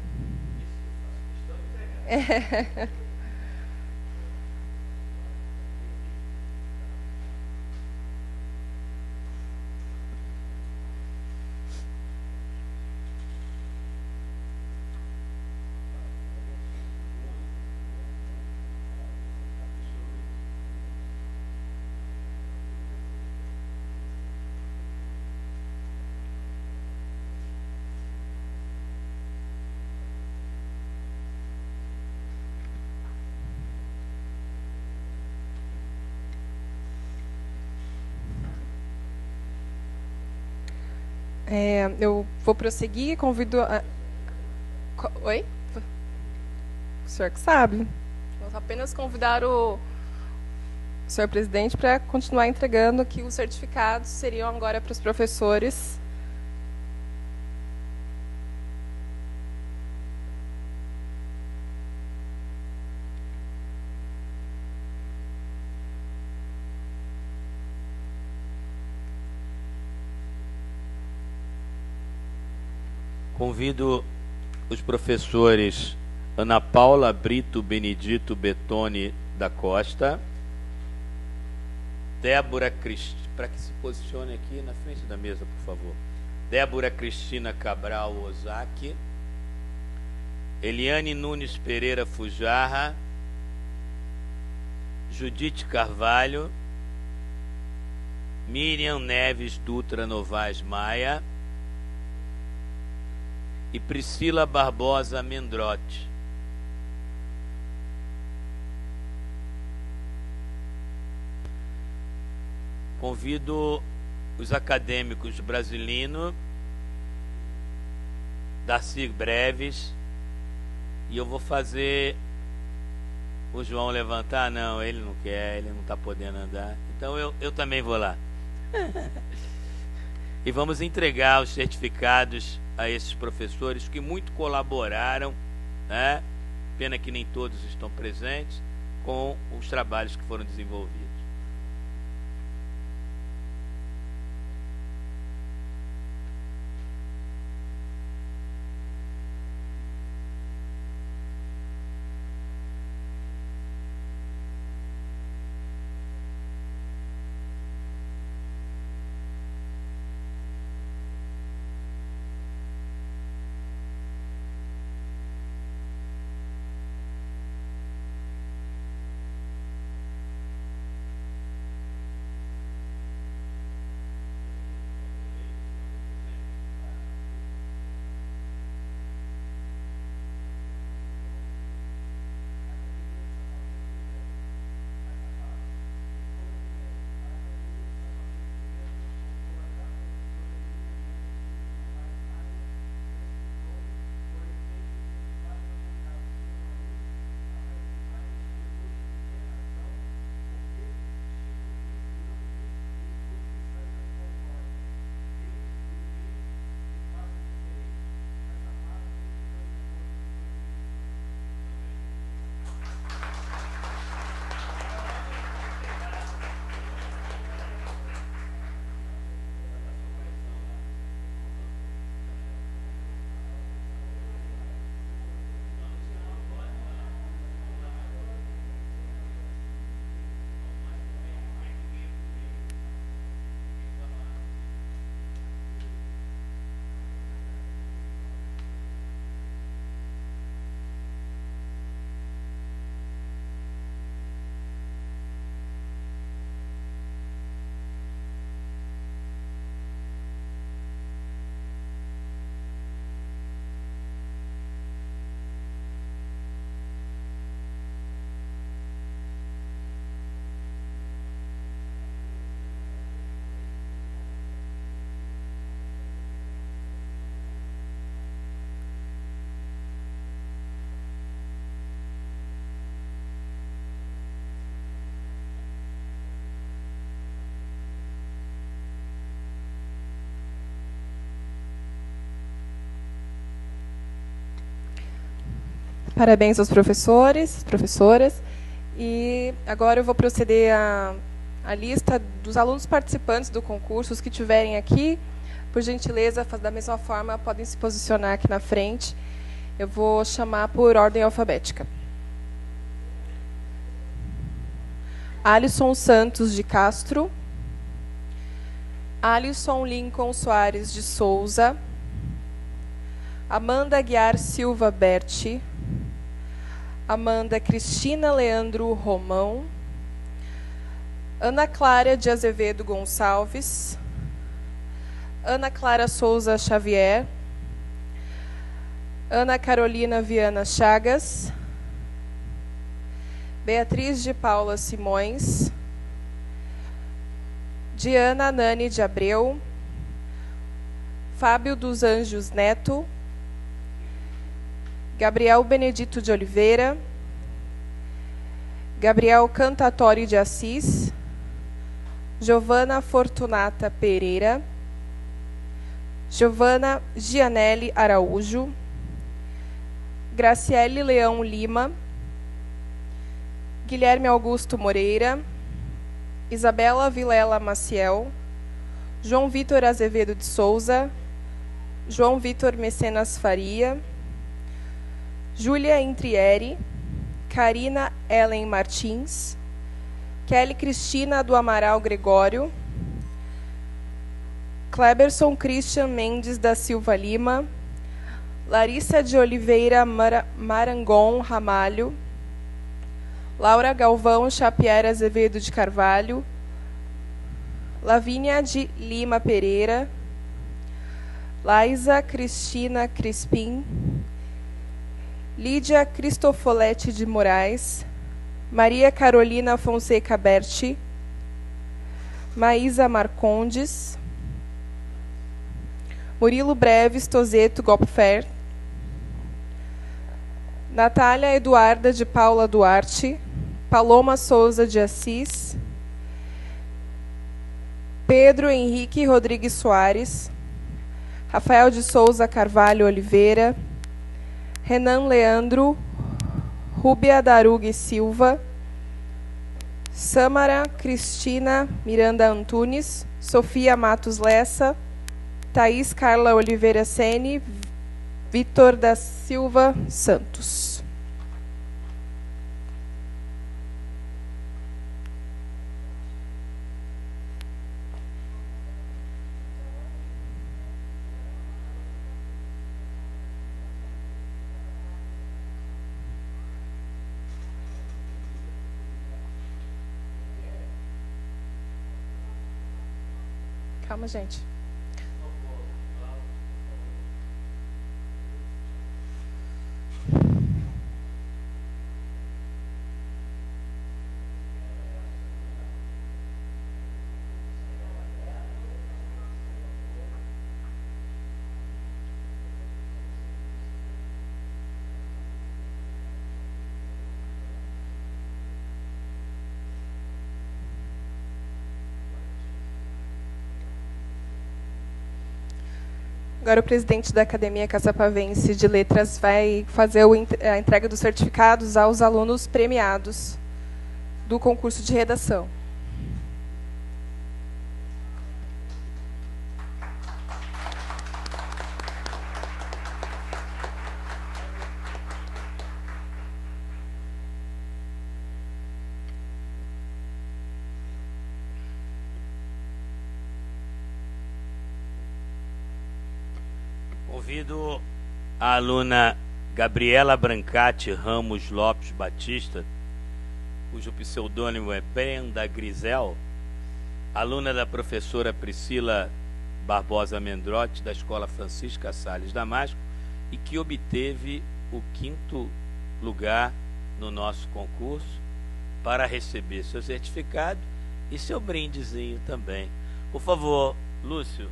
Eu vou prosseguir, convido a... Oi? O senhor que sabe. Vou apenas convidar o senhor presidente para continuar entregando que os certificados seriam agora para os professores. Convido os professores Ana Paula Brito Benedito Betone da Costa, Débora Cristina, para que se posicione aqui na frente da mesa, por favor. Débora Cristina Cabral Ozaki, Eliane Nunes Pereira Fujarra, Judite Carvalho, Miriam Neves Dutra Novaes Maia e Priscila Barbosa Mendrotti. Convido os acadêmicos Brasilino, Darcy Breves, e eu vou fazer o João levantar. Não, ele não quer, ele não está podendo andar. Então eu também vou lá. E vamos entregar os certificados a esses professores que muito colaboraram, né? Pena que nem todos estão presentes, com os trabalhos que foram desenvolvidos. Parabéns aos professores, professoras. E agora eu vou proceder à lista dos alunos participantes do concurso, os que estiverem aqui. Por gentileza, da mesma forma, podem se posicionar aqui na frente. Eu vou chamar por ordem alfabética. Alisson Santos de Castro. Alisson Lincoln Soares de Souza. Amanda Guiar Silva Berti. Amanda Cristina Leandro Romão. Ana Clara de Azevedo Gonçalves. Ana Clara Souza Xavier. Ana Carolina Viana Chagas. Beatriz de Paula Simões. Diana Nani de Abreu. Fábio dos Anjos Neto. Gabriel Benedito de Oliveira. Gabriel Cantatori de Assis. Giovana Fortunata Pereira. Giovana Gianelli Araújo. Graciele Leão Lima. Guilherme Augusto Moreira. Isabela Vilela Maciel. João Vitor Azevedo de Souza. João Vitor Mecenas Faria. Júlia Intrieri. Karina Ellen Martins. Kelly Cristina do Amaral Gregório. Kleberson Christian Mendes da Silva Lima. Larissa de Oliveira Marangon Ramalho. Laura Galvão Chapier Azevedo de Carvalho. Lavínia de Lima Pereira. Laisa Cristina Crispim. Lídia Cristofolete de Moraes. Maria Carolina Fonseca Berti. Maísa Marcondes. Murilo Breves Tozeto Gopfer. Natália Eduarda de Paula Duarte. Paloma Souza de Assis. Pedro Henrique Rodrigues Soares. Rafael de Souza Carvalho Oliveira. Renan Leandro. Rúbia Darugue Silva. Samara Cristina Miranda Antunes. Sofia Matos Lessa. Thaís Carla Oliveira Sene. Vitor da Silva Santos. Calma, gente. Agora o presidente da Academia Caçapavense de Letras vai fazer a entrega dos certificados aos alunos premiados do concurso de redação. Convido a aluna Gabriela Brancati Ramos Lopes Batista, cujo pseudônimo é Brenda Grisel, aluna da professora Priscila Barbosa Mendrotti, da Escola Francisca Salles Damasco, e que obteve o 5º lugar no nosso concurso, para receber seu certificado e seu brindezinho também. Por favor, Lúcio.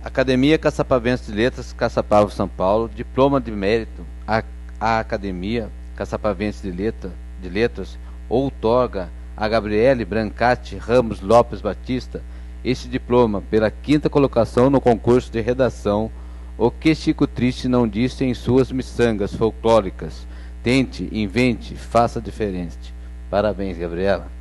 Academia Caçapavense de Letras, Caçapava, São Paulo. Diploma de mérito. A Academia Caçapavense de Letras outorga a Gabriele Brancati Ramos Lopes Batista este diploma pela 5ª colocação no concurso de redação O que Chico Triste não disse em suas miçangas folclóricas. Tente, invente, faça diferente. Parabéns, Gabriela.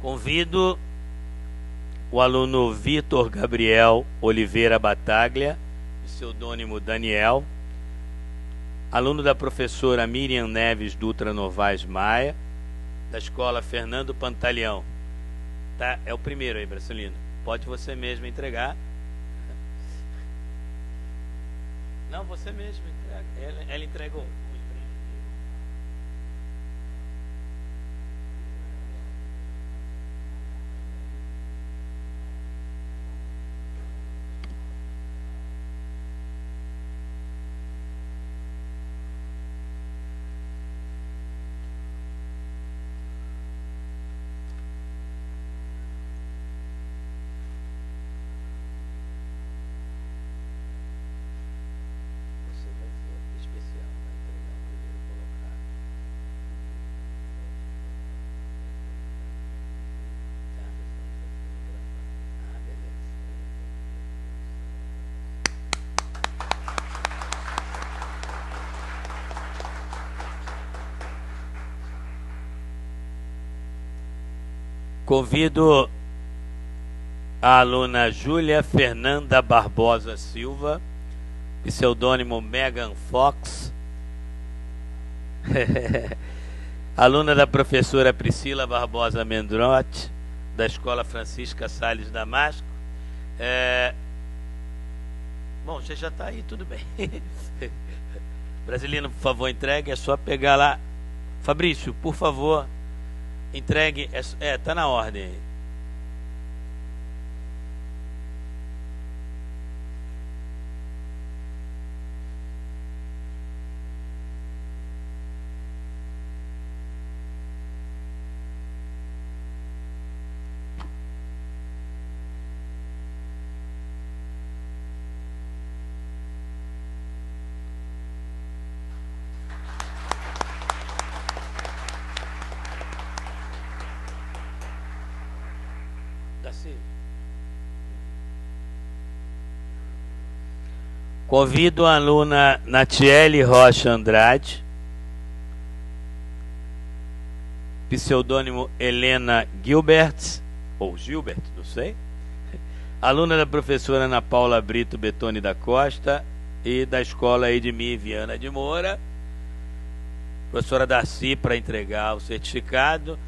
Convido o aluno Vitor Gabriel Oliveira Bataglia, pseudônimo Daniel, aluno da professora Miriam Neves Dutra Novaes Maia, da escola Fernando Pantaleão. Tá? É o primeiro aí, Brasilino. Pode você mesmo entregar. Não, você mesmo entrega. Ela entregou. Convido a aluna Júlia Fernanda Barbosa Silva, pseudônimo Megan Fox, aluna da professora Priscila Barbosa Mendrotti, da Escola Francisca Salles Damasco. Bom, você já está aí, tudo bem. Brasilino, por favor, entregue, é só pegar lá. Fabrício, por favor, entregue, tá na ordem aí. Convido a aluna Natiele Rocha Andrade, pseudônimo Helena Gilbert, ou Gilbert, não sei, aluna da professora Ana Paula Brito Betoni da Costa e da escola Edmir Viana de Moura. Professora Darcy, para entregar o certificado.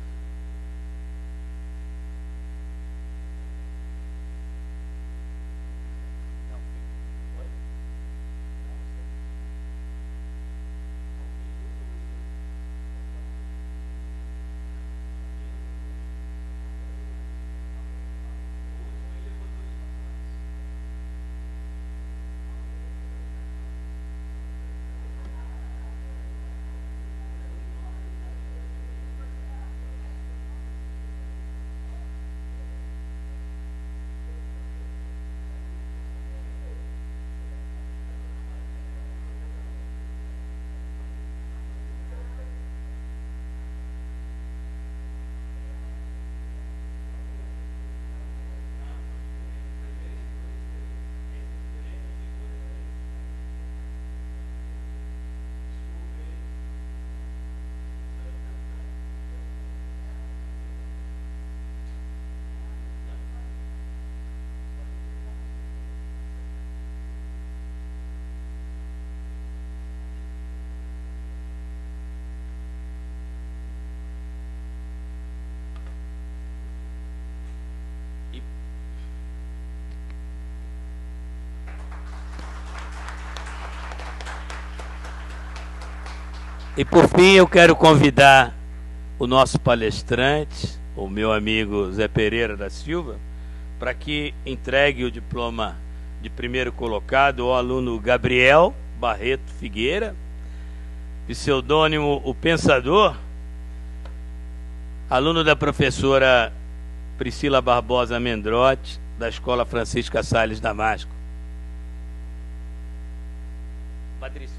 E por fim eu quero convidar o nosso palestrante, o meu amigo Zé Pereira da Silva, para que entregue o diploma de primeiro colocado ao aluno Gabriel Barreto Figueira, pseudônimo O Pensador, aluno da professora Priscila Barbosa Mendrotti, da Escola Francisca Salles Damasco. Fabrício,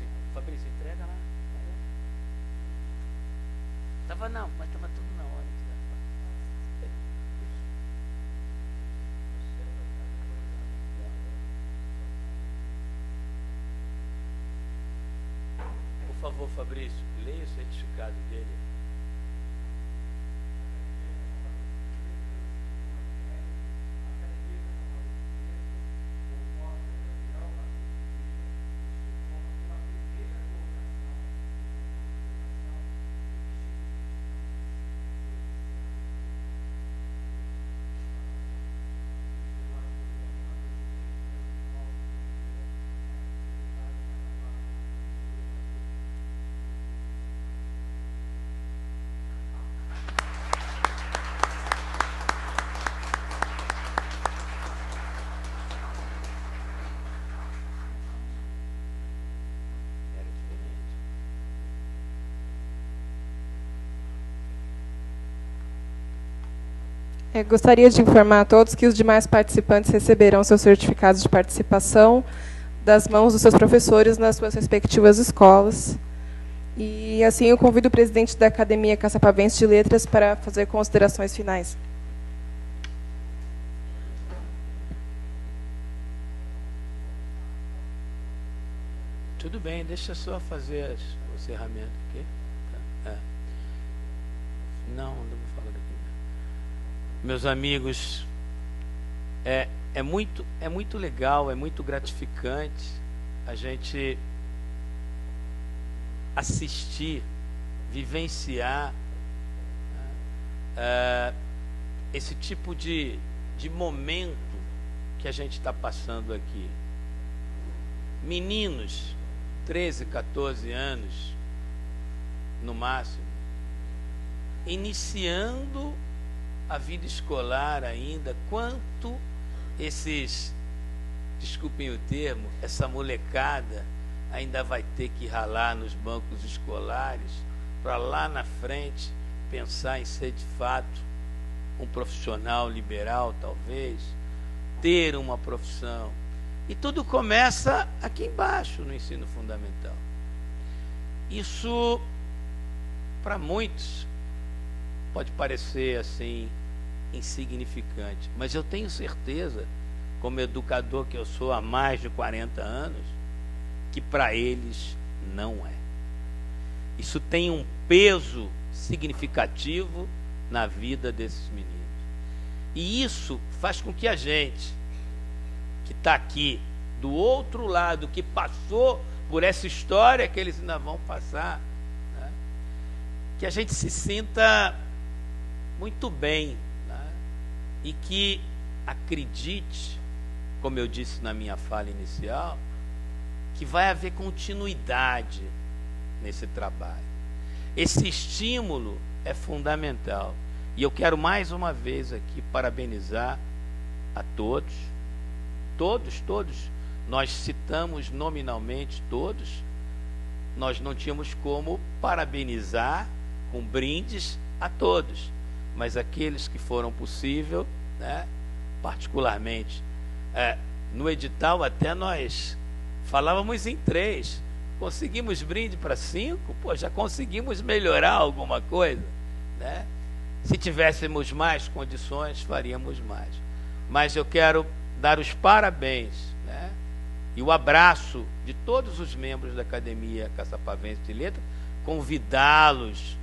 entrega lá. Não, mas estava tudo na hora. Por favor, Fabrício, leia o certificado dele. Gostaria de informar a todos que os demais participantes receberão seus certificados de participação das mãos dos seus professores nas suas respectivas escolas. E, assim, eu convido o presidente da Academia Caçapavense de Letras para fazer considerações finais. Tudo bem, deixa eu só fazer o encerramento aqui. Não vou falar daqui. Meus amigos, é muito legal, é muito gratificante a gente assistir, vivenciar esse tipo de momento que a gente está passando aqui. Meninos, 13, 14 anos, no máximo, iniciando a vida escolar ainda, quanto esses, desculpem o termo, essa molecada ainda vai ter que ralar nos bancos escolares para lá na frente pensar em ser de fato um profissional liberal, talvez, ter uma profissão. E tudo começa aqui embaixo, no ensino fundamental. Isso, para muitos, pode parecer assim insignificante, mas eu tenho certeza, como educador que eu sou há mais de 40 anos, que para eles não é. Isso tem um peso significativo na vida desses meninos. E isso faz com que a gente, que está aqui do outro lado, que passou por essa história que eles ainda vão passar, né, que a gente se sinta muito bem, né, e que acredite, como eu disse na minha fala inicial, que vai haver continuidade nesse trabalho. Esse estímulo é fundamental. E eu quero mais uma vez aqui parabenizar a todos. Todos. Nós citamos nominalmente todos. Nós não tínhamos como parabenizar com brindes a todos. Mas aqueles que foram possível, né, particularmente, no edital até nós falávamos em 3. Conseguimos brinde para 5, pô, já conseguimos melhorar alguma coisa, né? Se tivéssemos mais condições, faríamos mais. Mas eu quero dar os parabéns, né, e o abraço de todos os membros da Academia Caçapavense de Letras, convidá-los,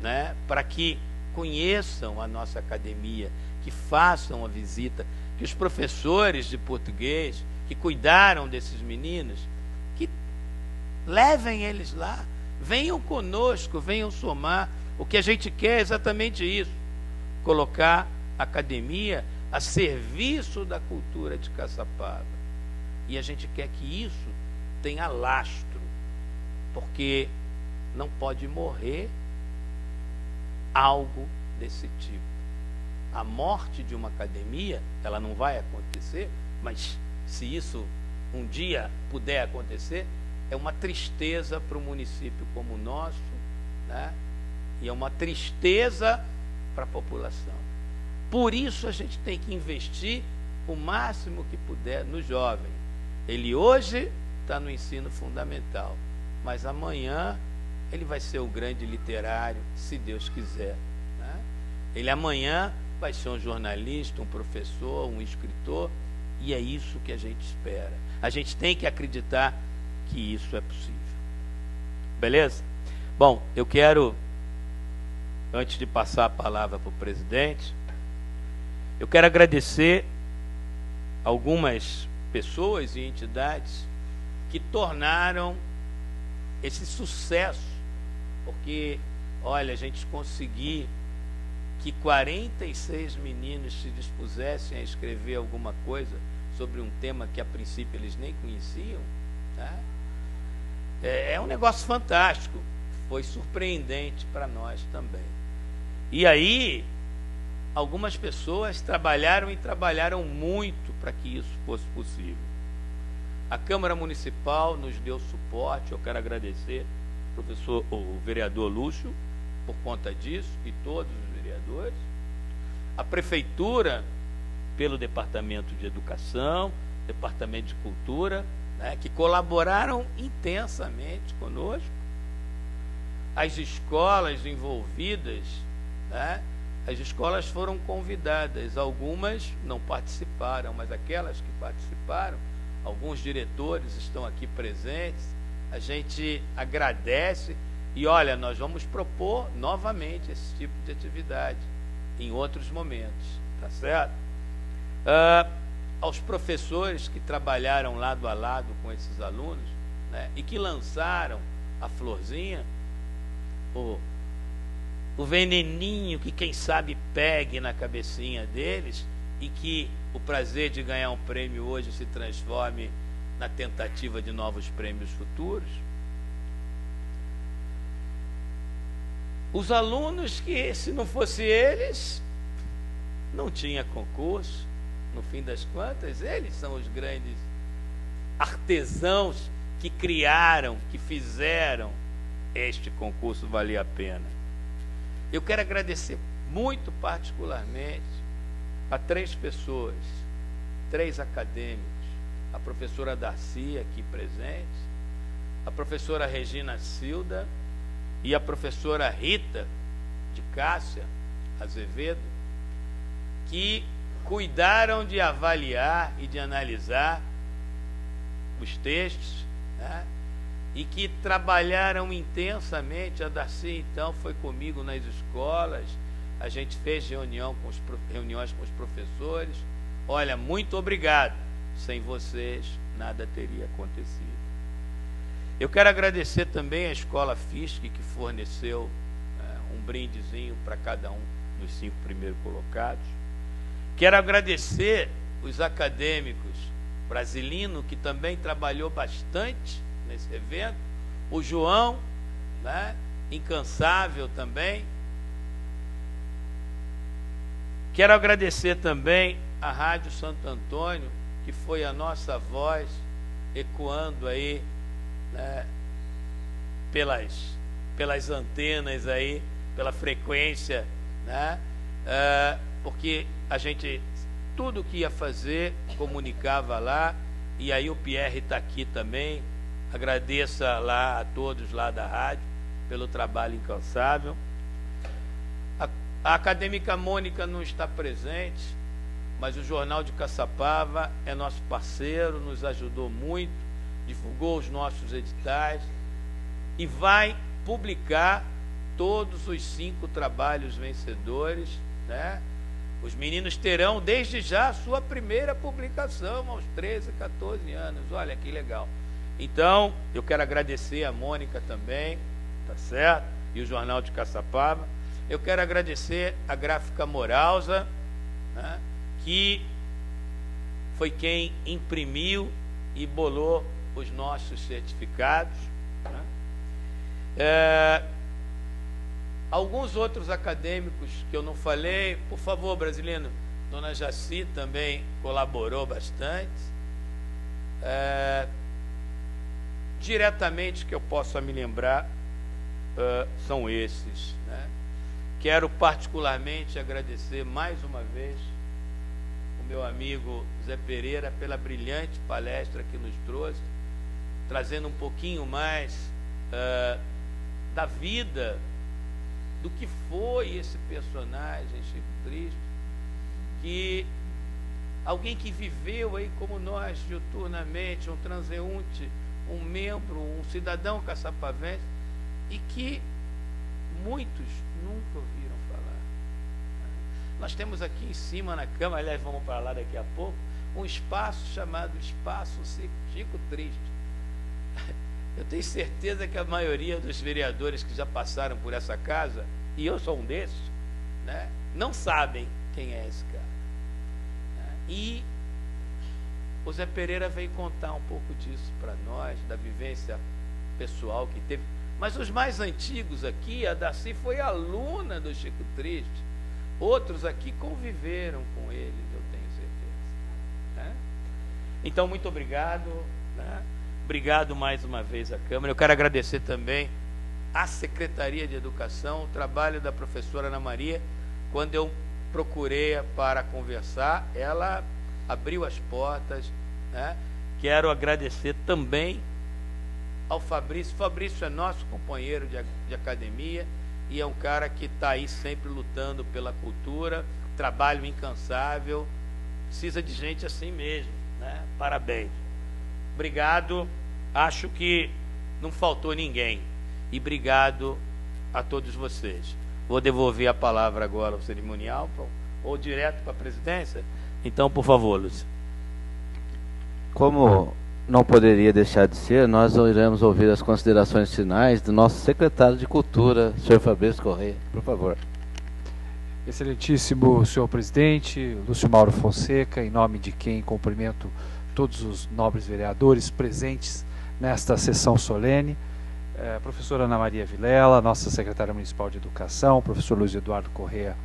né, para que conheçam a nossa academia, que façam a visita, que os professores de português que cuidaram desses meninos, que levem eles lá, venham conosco, venham somar. O que a gente quer é exatamente isso, colocar a academia a serviço da cultura de Caçapava. E a gente quer que isso tenha lastro, porque não pode morrer algo desse tipo. A morte de uma academia, ela não vai acontecer, mas se isso um dia puder acontecer, é uma tristeza para um município como o nosso, né? E é uma tristeza para a população. Por isso a gente tem que investir o máximo que puder no jovem. Ele hoje está no ensino fundamental, mas amanhã ele vai ser o grande literário, se Deus quiser, né? Ele amanhã vai ser um jornalista, um professor, um escritor, e é isso que a gente espera. A gente tem que acreditar que isso é possível. Beleza? Bom, eu quero, antes de passar a palavra para o presidente, eu quero agradecer algumas pessoas e entidades que tornaram esse sucesso, porque, olha, a gente conseguir que 46 meninos se dispusessem a escrever alguma coisa sobre um tema que a princípio eles nem conheciam, tá? É um negócio fantástico, foi surpreendente para nós também. E aí, algumas pessoas trabalharam e trabalharam muito para que isso fosse possível. A Câmara Municipal nos deu suporte, eu quero agradecer o vereador Lúcio por conta disso e todos os vereadores. A Prefeitura, pelo Departamento de Educação, Departamento de Cultura, né, que colaboraram intensamente conosco. As escolas envolvidas, né, as escolas foram convidadas, algumas não participaram, mas aquelas que participaram, alguns diretores estão aqui presentes, a gente agradece e olha, nós vamos propor novamente esse tipo de atividade em outros momentos, tá certo? Aos professores que trabalharam lado a lado com esses alunos, né, e que lançaram a florzinha, o veneninho que quem sabe pegue na cabecinha deles e que o prazer de ganhar um prêmio hoje se transforme na tentativa de novos prêmios futuros. Os alunos que, se não fosse eles, não tinha concurso. No fim das contas, eles são os grandes artesãos que criaram, que fizeram este concurso valer a pena. Eu quero agradecer muito particularmente a 3 pessoas, 3 acadêmicos, a professora Darcy aqui presente, a professora Regina Silda e a professora Rita de Cássia Azevedo, que cuidaram de avaliar e de analisar os textos, né? E que trabalharam intensamente. A Darcy, então, foi comigo nas escolas, a gente fez reuniões com os professores. Olha, muito obrigado, sem vocês nada teria acontecido. Eu quero agradecer também a Escola FISC, que forneceu um brindezinho para cada um dos 5 primeiros colocados. Quero agradecer os acadêmicos Brasilino, que também trabalhou bastante nesse evento, o João, né, incansável também. Quero agradecer também a Rádio Santo Antônio, que foi a nossa voz ecoando aí, né, pelas antenas aí, pela frequência, né, porque a gente, tudo que ia fazer, comunicava lá, e aí o Pierre está aqui também. Agradeça lá a todos lá da rádio pelo trabalho incansável. A acadêmica Mônica não está presente, mas o Jornal de Caçapava é nosso parceiro, nos ajudou muito, divulgou os nossos editais e vai publicar todos os 5 trabalhos vencedores, né? Os meninos terão desde já a sua primeira publicação aos 13, 14 anos. Olha que legal. Então, eu quero agradecer a Mônica também, tá certo? E o Jornal de Caçapava. Eu quero agradecer a Gráfica Moralza, né, que foi quem imprimiu e bolou os nossos certificados, né? Alguns outros acadêmicos que eu não falei, por favor, Brasilino, Dona Jaci também colaborou bastante. Diretamente que eu possa me lembrar são esses, né? Quero particularmente agradecer mais uma vez o meu amigo Zé Pereira pela brilhante palestra que nos trouxe, trazendo um pouquinho mais da vida, do que foi esse personagem, Chico Triste, que alguém que viveu aí como nós diuturnamente, um transeunte, um membro, um cidadão caçapavense, e que muitos nunca ouviram falar. Nós temos aqui em cima na Câmara, aliás, vamos para lá daqui a pouco, um espaço chamado Espaço Chico Triste. Eu tenho certeza que a maioria dos vereadores que já passaram por essa casa, e eu sou um desses, né, não sabem quem é esse cara. E o Zé Pereira veio contar um pouco disso para nós, da vivência pessoal que teve. Mas os mais antigos aqui, a Darcy foi aluna do Chico Triste. Outros aqui conviveram com eles, eu tenho certeza. Né? Então, muito obrigado. Né? Obrigado mais uma vez à Câmara. Eu quero agradecer também à Secretaria de Educação, o trabalho da professora Ana Maria. Quando eu procurei para conversar, ela abriu as portas. Né? Quero agradecer também ao Fabrício. Fabrício é nosso companheiro de academia e é um cara que está aí sempre lutando pela cultura, trabalho incansável, precisa de gente assim mesmo, né? Parabéns. Obrigado, acho que não faltou ninguém, e obrigado a todos vocês. Vou devolver a palavra agora ao cerimonial, ou direto para a presidência. Então, por favor, Lúcio. Como não poderia deixar de ser, nós iremos ouvir as considerações finais do nosso secretário de Cultura, senhor Fabrício Correia. Por favor. Excelentíssimo senhor presidente, Lúcio Mauro Fonseca, em nome de quem cumprimento todos os nobres vereadores presentes nesta sessão solene, professora Ana Maria Vilela, nossa secretária municipal de Educação, professor Luiz Eduardo Correia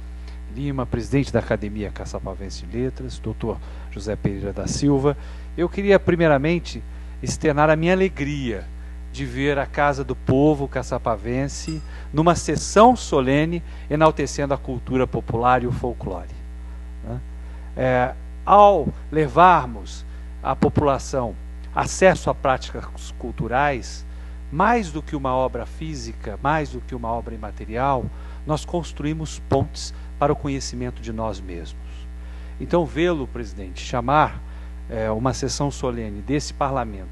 Lima, presidente da Academia Caçapavense de Letras, doutor José Pereira da Silva. Eu queria primeiramente externar a minha alegria de ver a Casa do Povo Caçapavense numa sessão solene enaltecendo a cultura popular e o folclore. Né? Ao levarmos à população acesso a práticas culturais, mais do que uma obra física, mais do que uma obra imaterial, nós construímos pontes para o conhecimento de nós mesmos. Então, vê-lo, presidente, chamar uma sessão solene desse parlamento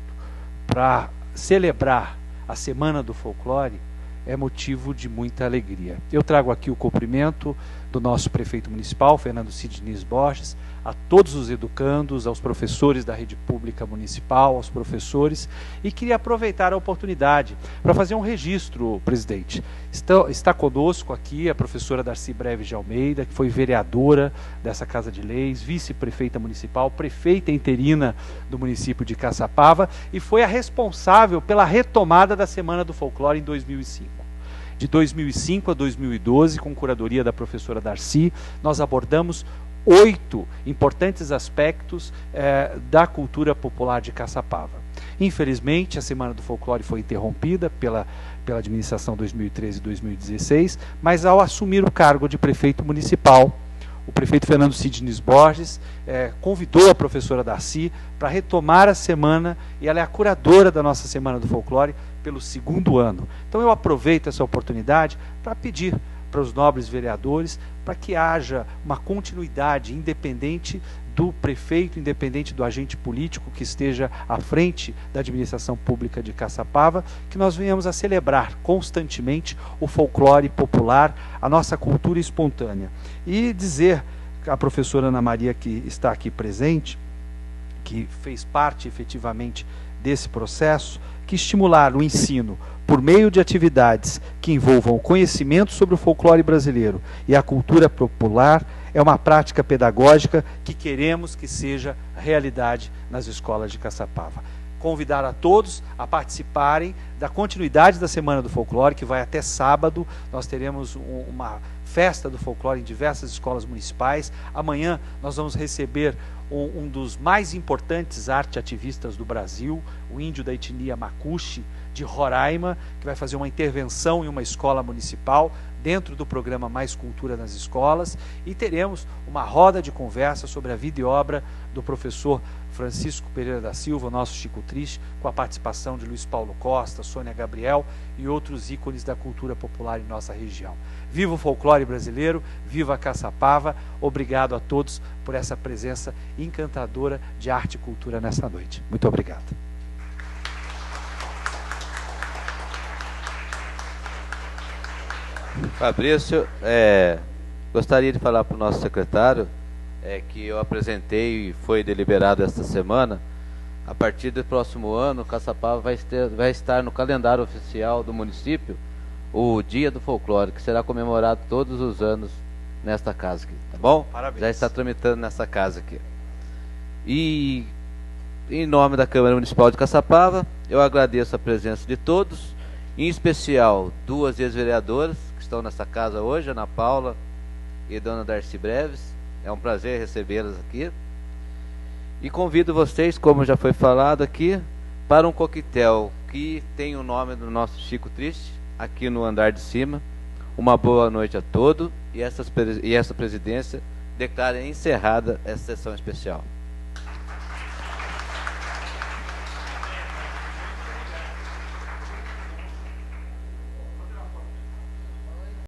para celebrar a Semana do Folclore é motivo de muita alegria. Eu trago aqui o cumprimento do nosso prefeito municipal, Fernando Sidnis Borges, a todos os educandos, aos professores da rede pública municipal, aos professores, e queria aproveitar a oportunidade para fazer um registro, presidente. Está conosco aqui a professora Darcy Breves de Almeida, que foi vereadora dessa Casa de Leis, vice-prefeita municipal, prefeita interina do município de Caçapava, e foi a responsável pela retomada da Semana do Folclore em 2005. De 2005 a 2012, com curadoria da professora Darcy, nós abordamos 8 importantes aspectos da cultura popular de Caçapava. Infelizmente, a Semana do Folclore foi interrompida pela administração 2013 e 2016, mas ao assumir o cargo de prefeito municipal, o prefeito Fernando Sidnis Borges convidou a professora Darcy para retomar a semana, e ela é a curadora da nossa Semana do Folclore pelo 2º ano. Então eu aproveito essa oportunidade para pedir para os nobres vereadores para que haja uma continuidade independente do prefeito, independente do agente político que esteja à frente da administração pública de Caçapava, que nós venhamos a celebrar constantemente o folclore popular, a nossa cultura espontânea. E dizer à professora Ana Maria, que está aqui presente, que fez parte efetivamente desse processo, que estimular o ensino por meio de atividades que envolvam o conhecimento sobre o folclore brasileiro e a cultura popular é uma prática pedagógica que queremos que seja realidade nas escolas de Caçapava. convidar a todos a participarem da continuidade da Semana do Folclore, que vai até sábado. Nós teremos uma festa do folclore em diversas escolas municipais. Amanhã nós vamos receber um dos mais importantes arte-ativistas do Brasil, o índio da etnia Macuxi, de Roraima, que vai fazer uma intervenção em uma escola municipal, dentro do programa Mais Cultura nas Escolas, e teremos uma roda de conversa sobre a vida e obra do professor Francisco Pereira da Silva, nosso Chico Triste, com a participação de Luiz Paulo Costa, Sônia Gabriel e outros ícones da cultura popular em nossa região. Viva o folclore brasileiro, viva a Caçapava, obrigado a todos por essa presença encantadora de arte e cultura nessa noite. Muito obrigado. Fabrício, gostaria de falar para o nosso secretário que eu apresentei e foi deliberado esta semana. A partir do próximo ano, Caçapava vai estar no calendário oficial do município o Dia do Folclore, que será comemorado todos os anos nesta casa aqui, tá bom? Parabéns. Já está tramitando nessa casa aqui. E em nome da Câmara Municipal de Caçapava, eu agradeço a presença de todos, em especial duas ex-vereadoras que estão nessa casa hoje, Ana Paula e Dona Darcy Breves. É um prazer recebê-las aqui. E convido vocês, como já foi falado aqui, para um coquetel que tem o nome do nosso Chico Triste, aqui no andar de cima. Uma boa noite a todos, e essa presidência declara encerrada essa sessão especial.